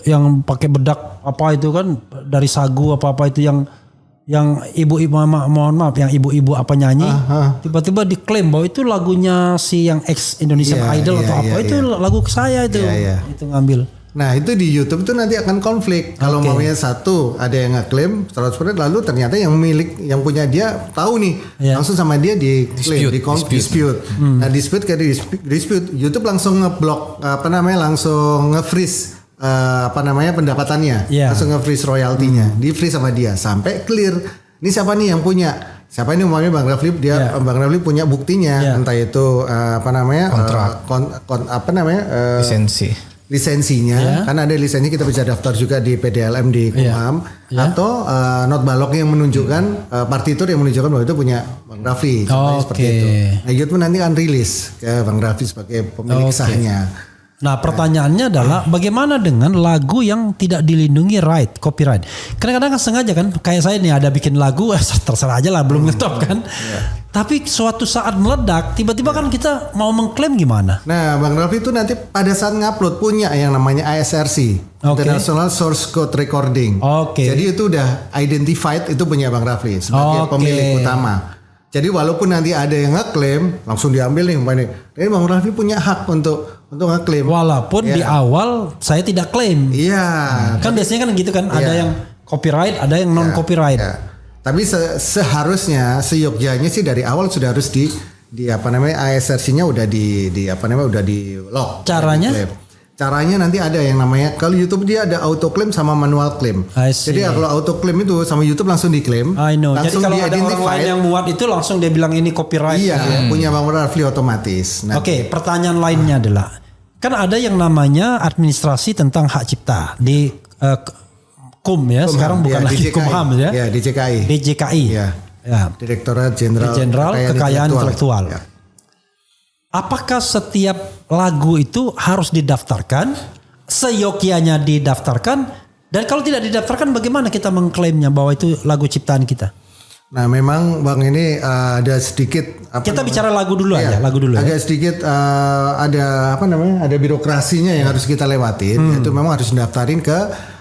yang pakai bedak itu kan dari sagu apa itu yang ibu-ibu mohon maaf yang ibu-ibu nyanyi tiba-tiba diklaim bahwa itu lagunya si yang ex Indonesian Idol itu lagu saya itu itu ngambil. Nah itu di YouTube itu nanti akan konflik. Kalau mamanya satu ada yang ngeklaim 100% lalu ternyata yang punya dia tahu nih langsung sama dia diklaim, dispute. Nah dispute YouTube langsung ngeblok langsung nge-freeze pendapatannya, langsung nge-freeze royaltinya, di-freeze sama dia sampai clear. Ini siapa nih yang punya? Siapa ini umumnya Bang Rafli Bang Rafli punya buktinya entah itu kontrak lisensinya kan ada lisensi kita bisa daftar juga di PDLM di Kumham atau not balok yang menunjukkan partitur yang menunjukkan bahwa itu punya Bang Rafli seperti itu. Nah YouTube nanti akan rilis ke Bang Rafli sebagai pemilik sahnya. Nah pertanyaannya adalah bagaimana dengan lagu yang tidak dilindungi copyright. Kadang-kadang kan sengaja kan kayak saya nih ada bikin lagu terserah aja lah belum ngetop kan. Tapi suatu saat meledak tiba-tiba kan kita mau mengklaim gimana? Nah Bang Rafli itu nanti pada saat ngupload punya yang namanya ISRC International Source Code Recording. Jadi itu udah identified itu punya Bang Rafli sebagai pemilik utama. Jadi walaupun nanti ada yang ngeklaim langsung diambil nih ini Bang Rafli punya hak untuk ngeklaim. Walaupun di awal saya tidak klaim. Kan biasanya kan gitu kan ada yang copyright, ada yang non copyright. Tapi seharusnya seyogyanya sih dari awal sudah harus di ISRC-nya udah udah di lock. Caranya nanti ada yang namanya kalau YouTube dia ada auto claim sama manual claim. Jadi kalau auto claim itu sama YouTube langsung diklaim. Jadi kalau ada orang lain yang muat itu langsung dia bilang ini copyright. Punya Bang Rafli otomatis. Pertanyaan lainnya adalah kan ada yang namanya administrasi tentang hak cipta di Kumham sekarang bukan lagi Kumham di JKI. Direktorat Jenderal Kekayaan Intelektual. Apakah setiap lagu itu harus didaftarkan? Seyogyanya didaftarkan? Dan kalau tidak didaftarkan bagaimana kita mengklaimnya bahwa itu lagu ciptaan kita? Nah memang Bang ini ada sedikit kita bicara lagu dulu aja, agak sedikit ada ada birokrasinya yang harus kita lewatin. Itu memang harus daftarin ke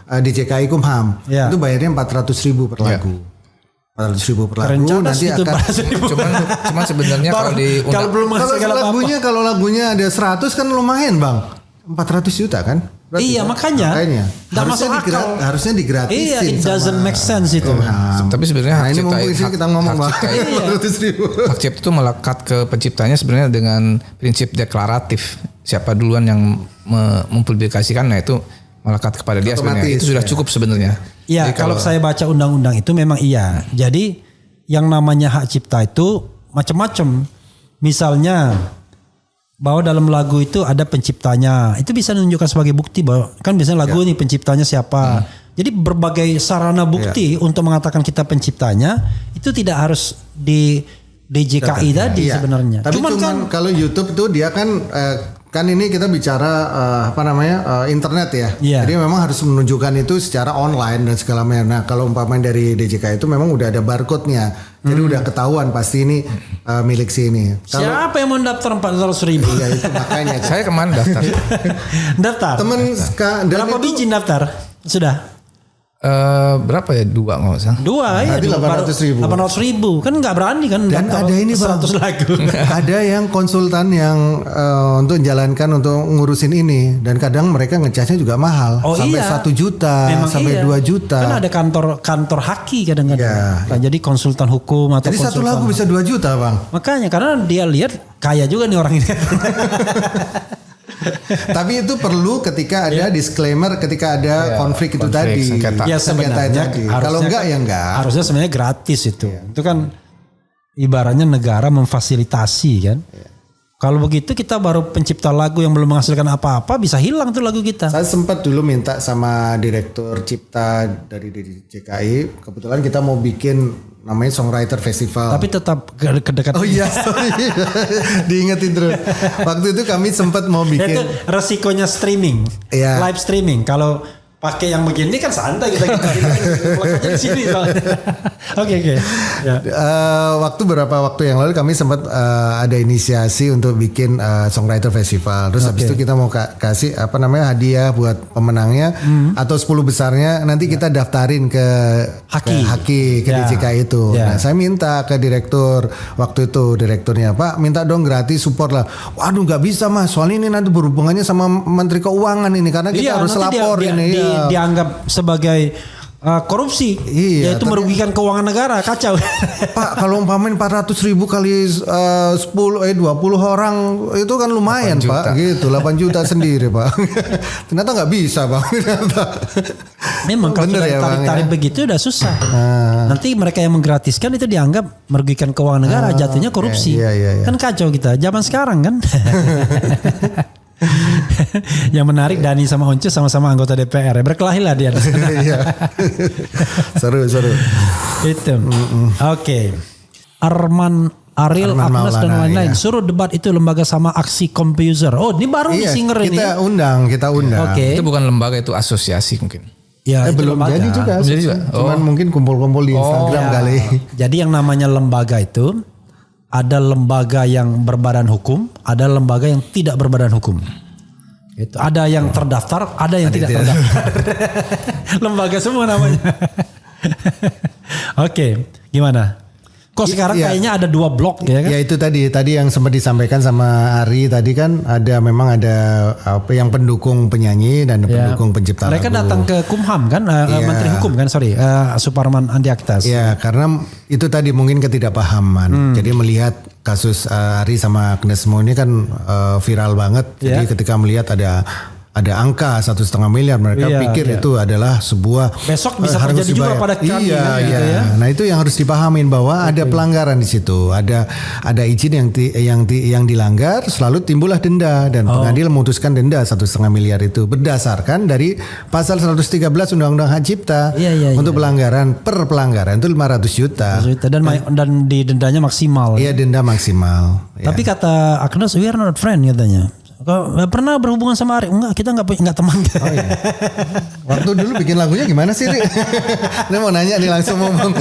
DJKI Kumham. Itu bayarnya 400.000 per lagu. 400.000 per lagu nanti akan cuman sebenarnya kalau lagunya ada 100 kan lumayan Bang. 400 juta kan Berarti Iya, makanya. Nggak masuk akal. Harusnya digratisin. Iya, it doesn't make sense itu. Tapi sebenarnya Nah, ini mumpung di sini kita ngomong Bang. 400.000. Hak cipta itu melekat ke penciptanya sebenarnya dengan prinsip deklaratif. Siapa duluan yang mempublikasikan, nah itu melekat kepada dia sebenarnya. Itu sudah cukup sebenarnya. Iya, kalau saya baca undang-undang itu memang iya. Jadi yang namanya hak cipta itu macam-macam. Misalnya bahwa dalam lagu itu ada penciptanya. Itu bisa menunjukkan sebagai bukti bahwa kan biasanya lagu ini penciptanya siapa. Jadi berbagai sarana bukti untuk mengatakan kita penciptanya itu tidak harus di DJKI tadi sebenarnya. Tapi cuman kan kalau YouTube tuh dia kan kan ini kita bicara internet ya. Jadi memang harus menunjukkan itu secara online dan segala macam. Nah, kalau umpamanya dari DJKI itu memang udah ada barcode-nya. Jadi udah ketahuan pasti ini milik sini. Siapa yang mau daftar 400.000? Iya itu makanya. Saya kemana daftar? Daftar. Temen berapa biji daftar? Sudah. Berapa ya? 2 nggak usah. 2 ya. 800.000. 800.000 kan nggak berani kan. Dan ada ini 100 lagu. Ada yang konsultan yang untuk menjalankan untuk ngurusin ini dan kadang mereka ngecasnya juga mahal sampai 1 juta memang sampai 2 juta. Kan ada kantor haki kadang-kadang. Nah, jadi konsultan hukum atau jadi konsultan. Jadi 1 lagu bisa 2 juta bang. Makanya karena dia lihat kaya juga nih orang ini. Tapi itu perlu ketika ada disclaimer, ketika ada konflik itu tadi. Ya sebenarnya kalau enggak ya enggak. Harusnya sebenarnya gratis itu. Itu kan ibaratnya negara memfasilitasi kan. Kalau begitu kita baru pencipta lagu yang belum menghasilkan apa-apa bisa hilang tuh lagu kita. Saya sempat dulu minta sama direktur cipta dari DJKI. Kebetulan kita mau bikin namanya Songwriter Festival. Tapi tetap kedekatan. Oh iya, sorry. Diingetin terus. Waktu itu kami sempat mau bikin. Itu resikonya streaming, live streaming. Kalau pakai yang begini kan santai kita di sini. Oke. Beberapa waktu yang lalu kami sempat ada inisiasi untuk bikin Songwriter Festival. Terus habis itu kita mau kasih hadiah buat pemenangnya atau 10 besarnya nanti kita daftarin ke Haki ke DJKI itu. Nah, saya minta ke direktur waktu itu, direkturnya, Pak minta dong gratis support lah. Waduh nggak bisa Mas, soalnya ini nanti berhubungannya sama Menteri Keuangan ini karena kita harus lapor ini. Dianggap sebagai korupsi, yaitu merugikan keuangan negara, kacau. Pak kalau umpamain 400.000 kali 20 orang itu kan lumayan Pak, gitu 8 juta sendiri Pak. Ternyata nggak bisa Bang. Memang kalau tarik begitu udah susah. Nanti mereka yang menggratiskan itu dianggap merugikan keuangan negara, jatuhnya korupsi. Kan kacau kita zaman sekarang kan. Yang menarik Dani sama Once sama-sama anggota DPR ya. Berkelahi lah dia. Seru. Itu. Oke. Arman Ariel, Agnes dan lain-lain. Suruh debat itu lembaga sama aksi komputer. Oh ini baru nih singer ini. Kita undang. Okay. Itu bukan lembaga, itu asosiasi mungkin. Ya, belum jadi juga. Cuman mungkin kumpul-kumpul di Instagram kali. Jadi yang namanya lembaga itu ada lembaga yang berbadan hukum, ada lembaga yang tidak berbadan hukum. Itu ada yang terdaftar, ada yang tidak terdaftar. Lembaga semua namanya. Oke, gimana? Kok sekarang kayaknya ada 2 blok ya kan? Ya itu tadi yang sempat disampaikan sama Ari tadi kan memang ada yang pendukung penyanyi dan pendukung pencipta lagu. Mereka datang ke Kumham kan, Menteri Hukum kan, Suparman Andi Aktas. Ya karena itu tadi mungkin ketidakpahaman. Jadi melihat kasus Ari sama Agnes Mo ini kan viral banget. Jadi ketika melihat ada angka 1,5 miliar mereka pikir itu adalah sebuah besok bisa terjadi juga pada kami gitu ya. Nah itu yang harus dipahamin bahwa ada pelanggaran di situ, ada izin yang dilanggar, selalu timbullah denda dan pengadilan memutuskan denda 1,5 miliar itu berdasarkan dari pasal 113 Undang-Undang Hak Cipta untuk pelanggaran per pelanggaran itu 500 juta. Dan di dendanya maksimal. Iya denda maksimal. Tapi kata Agnes we are not friend katanya. Kau pernah berhubungan sama Ari? Enggak, kita enggak teman. Oh iya. Waktu dulu bikin lagunya gimana sih, Ri? Dia mau nanya nih langsung ngomong.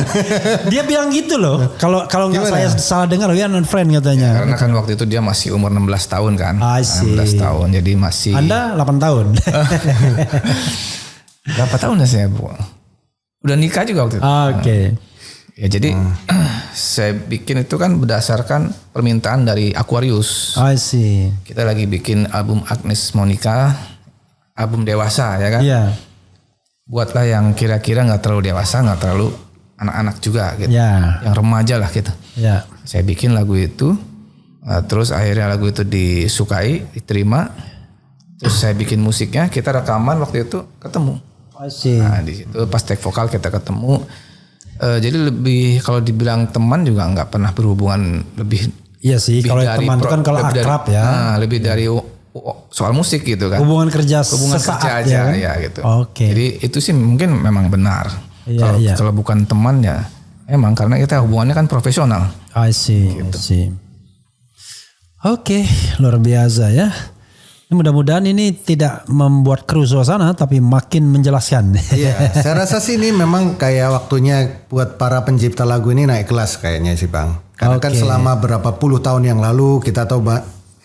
Dia bilang gitu loh. Kalau enggak saya salah dengar, we are not friend katanya. Karena kan waktu itu dia masih umur 16 tahun kan. 16 tahun, jadi masih. Anda 8 tahun. Berapa tahun dah saya, Bu? Udah nikah juga waktu itu. Oke. Ya jadi saya bikin itu kan berdasarkan permintaan dari Aquarius. I see. Kita lagi bikin album Agnes Monica album dewasa ya kan. Iya. Buatlah yang kira-kira nggak terlalu dewasa, nggak terlalu anak-anak juga gitu. Iya. Yang remaja lah gitu. Iya. Saya bikin lagu itu, terus akhirnya lagu itu disukai, diterima. Terus saya bikin musiknya, kita rekaman waktu itu ketemu. Nah di situ pas take vokal kita ketemu. Jadi lebih kalau dibilang teman juga nggak pernah berhubungan lebih. Iya sih, kalau teman itu kan kalau akrab ya. Lebih dari soal musik gitu kan. Hubungan kerja aja ya, kan? ya gitu. Oke. Jadi itu sih mungkin memang benar. Iya. Kalau bukan teman ya emang karena kita hubungannya kan profesional. I see. Gitu. I see. Oke, luar biasa ya. Mudah-mudahan ini tidak membuat keruh suasana tapi makin menjelaskan. Iya, saya rasa sih ini memang kayak waktunya buat para pencipta lagu ini naik kelas kayaknya sih Bang. Karena kan selama berapa puluh tahun yang lalu kita tahu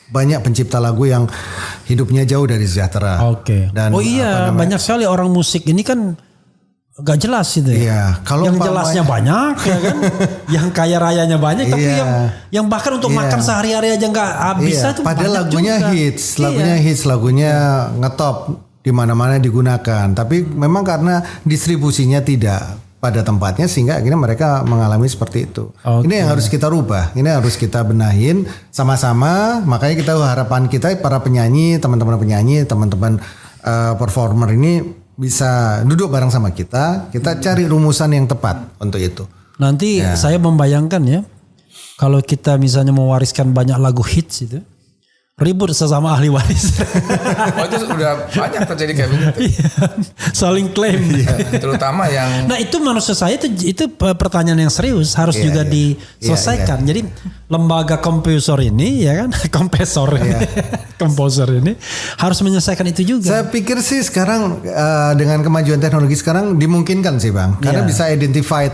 banyak pencipta lagu yang hidupnya jauh dari sejahtera. Oke. Dan banyak sekali orang musik ini kan gak jelas itu. Iya, kalau yang jelasnya banyak ya kan, yang kaya rayanya banyak, tapi yang bahkan untuk makan sehari-hari aja nggak bisa itu. Padahal lagunya juga. hits, lagunya ngetop di mana-mana digunakan. Tapi memang karena distribusinya tidak pada tempatnya sehingga akhirnya mereka mengalami seperti itu. Ini yang harus kita rubah, ini harus kita benahin sama-sama. Makanya kita harapan kita para penyanyi, teman-teman penyanyi, teman-teman performer ini bisa duduk bareng sama kita cari rumusan yang tepat untuk itu. Nanti saya membayangkan ya, kalau kita misalnya mewariskan banyak lagu hits itu, ribut sesama ahli waris. Itu udah banyak terjadi kayak begitu. Saling klaim. Terutama yang. Nah itu maksud saya itu pertanyaan yang serius harus juga diselesaikan. Jadi lembaga komposer ini ya kan, komposer ini harus menyelesaikan itu juga. Saya pikir sih sekarang dengan kemajuan teknologi sekarang dimungkinkan sih Bang, karena bisa identified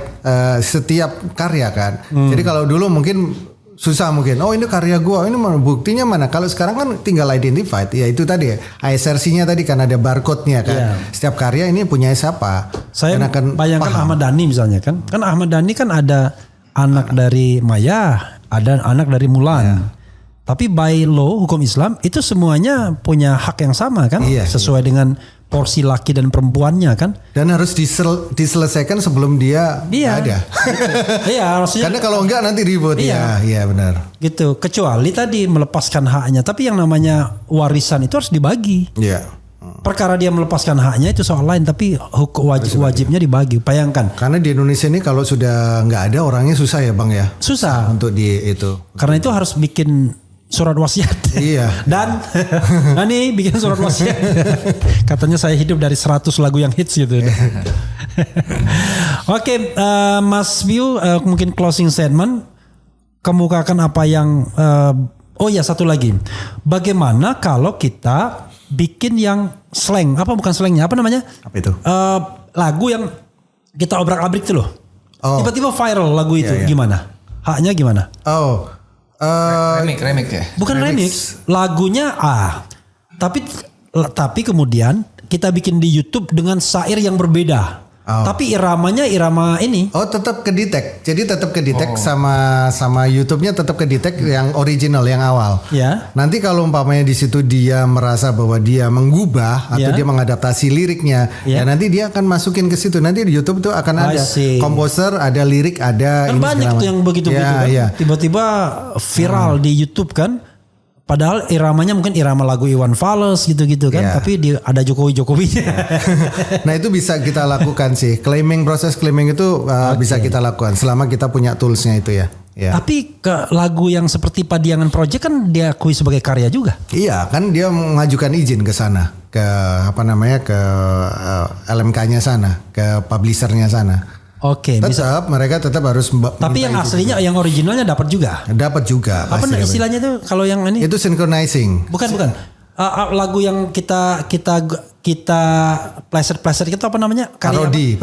setiap karya kan. Jadi kalau dulu mungkin susah mungkin, oh ini karya gua, ini buktinya mana? Kalau sekarang kan tinggal identified, ya itu tadi ISRC-nya tadi kan ada barcode-nya kan. Setiap karya ini punya siapa? Saya bayangkan Ahmad Dhani misalnya kan Ahmad Dhani kan ada anak dari Maya, ada anak dari Mulan. Tapi by law hukum Islam itu semuanya punya hak yang sama kan, sesuai dengan porsi laki dan perempuannya kan. Dan harus diselesaikan sebelum dia ada. Iya, maksudnya. Karena kalau enggak nanti ribut. Iya benar. Gitu. Kecuali tadi melepaskan haknya. Tapi yang namanya warisan itu harus dibagi. Iya. Perkara dia melepaskan haknya itu soal lain. Tapi wajibnya dibagi. Bayangkan. Karena di Indonesia ini kalau sudah nggak ada orangnya susah ya Bang ya. Susah. Untuk itu. Karena itu harus bikin surat wasiat. Iya. Dan nih bikin surat wasiat. Katanya saya hidup dari 100 lagu yang hits gitu. Oke, Mas Biu mungkin closing statement, kemukakan apa yang satu lagi. Bagaimana kalau kita bikin yang slang, bukan slangnya, apa namanya? Apa itu? Lagu yang kita obrak-abrik itu loh. Tiba-tiba viral lagu itu, gimana? Haknya gimana? Remix ya? Bukan remix, lagunya tapi kemudian kita bikin di YouTube dengan syair yang berbeda. Tapi iramanya irama ini. Tetap kedetek. Jadi tetap kedetek sama YouTube-nya tetap kedetek yang original yang awal. Ya. Nanti kalau umpamanya di situ dia merasa bahwa dia menggubah atau dia mengadaptasi liriknya, ya nanti dia akan masukin ke situ. Nanti di YouTube tuh akan ada komposer, ada lirik, ada kan banyak tuh yang begitu kan. Tiba-tiba viral di YouTube kan. Padahal iramanya mungkin irama lagu Iwan Fals gitu-gitu kan, tapi ada Jokowi-Jokowinya. Nah itu bisa kita lakukan sih, proses claiming itu bisa kita lakukan selama kita punya toolsnya itu ya. Tapi ke lagu yang seperti Padiangan Project kan diakui sebagai karya juga. Iya kan dia mengajukan izin ke sana, ke LMK-nya sana, ke publishernya sana. Oke, mereka tetap harus. Tapi yang aslinya, yang originalnya dapat juga. Dapat juga. Apa istilahnya tuh kalau yang ini? Itu synchronizing. Bukan. Lagu yang kita pleasure itu apa namanya? Parodi.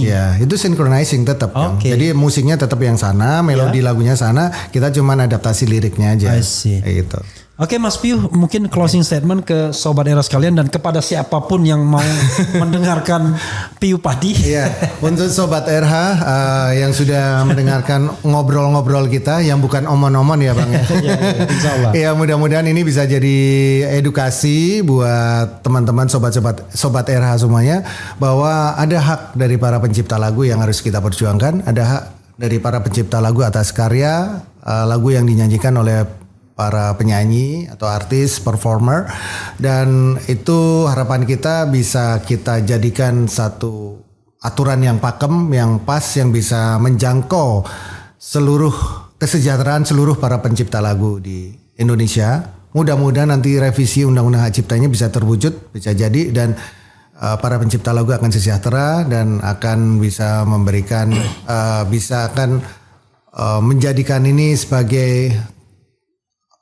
Ya, itu synchronizing tetap. Jadi musiknya tetap yang sana, melodi lagunya sana, kita cuman adaptasi liriknya aja. I see. Gitu. Oke Mas Piu, mungkin closing statement ke Sobat Era sekalian dan kepada siapapun yang mau mendengarkan Piu Padi. Iya, untuk Sobat RH yang sudah mendengarkan ngobrol-ngobrol kita yang bukan omon-omon ya Bang ya. Insya Allah. Ya mudah-mudahan ini bisa jadi edukasi buat teman-teman sobat RH semuanya bahwa ada hak dari para pencipta lagu yang harus kita perjuangkan, ada hak dari para pencipta lagu atas karya lagu yang dinyanyikan oleh para penyanyi atau artis, performer, dan itu harapan kita bisa kita jadikan satu aturan yang pakem, yang pas, yang bisa menjangkau seluruh kesejahteraan seluruh para pencipta lagu di Indonesia. Mudah-mudahan nanti revisi Undang-Undang Hak Ciptanya bisa terwujud, bisa jadi, dan para pencipta lagu akan sejahtera dan akan bisa memberikan, menjadikan ini sebagai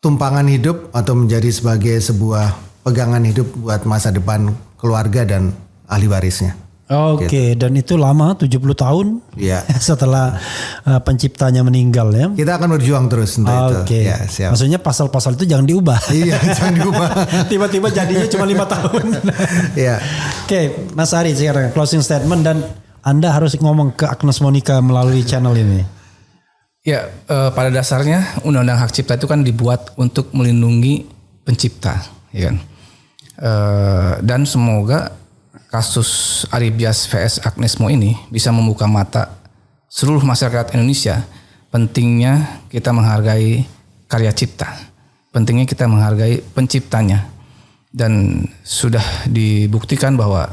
tumpangan hidup atau menjadi sebagai sebuah pegangan hidup buat masa depan keluarga dan ahli warisnya. Oke, dan itu lama 70 tahun ya. Setelah penciptanya meninggal ya. Kita akan berjuang terus untuk itu. Ya, siap. Maksudnya pasal-pasal itu jangan diubah. Iya, jangan diubah. Tiba-tiba jadinya cuma 5 tahun. Iya. Oke, Mas Ari sekarang closing statement dan Anda harus ngomong ke Agnes Monica melalui channel ini. Ya, pada dasarnya Undang-Undang Hak Cipta itu kan dibuat untuk melindungi pencipta, ya kan. Dan semoga kasus Ari Bias vs Agnes Mo ini bisa membuka mata seluruh masyarakat Indonesia. Pentingnya kita menghargai karya cipta, pentingnya kita menghargai penciptanya, dan sudah dibuktikan bahwa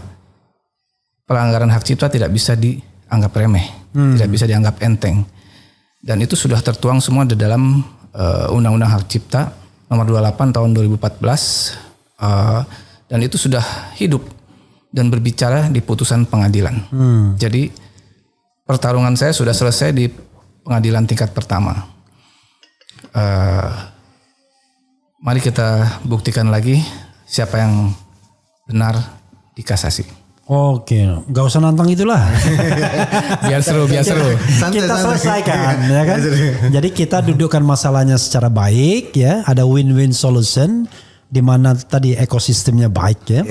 pelanggaran hak cipta tidak bisa dianggap remeh, tidak bisa dianggap enteng. Dan itu sudah tertuang semua di dalam Undang-Undang Hak Cipta nomor 28 tahun 2014 dan itu sudah hidup dan berbicara di putusan pengadilan. Jadi pertarungan saya sudah selesai di pengadilan tingkat pertama. Mari kita buktikan lagi siapa yang benar di kasasi. Oke, nggak usah nantang itulah. biar seru. Kita selesaikan, ya kan. Jadi kita dudukkan masalahnya secara baik, ya. Ada win-win solution, di mana tadi ekosistemnya baik, ya.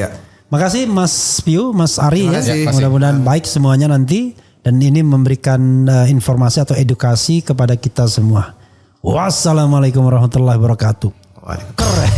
Makasih Mas Piu, Mas Ari, ya. Mudah-mudahan baik semuanya nanti, dan ini memberikan informasi atau edukasi kepada kita semua. Wassalamualaikum warahmatullahi wabarakatuh. Keren.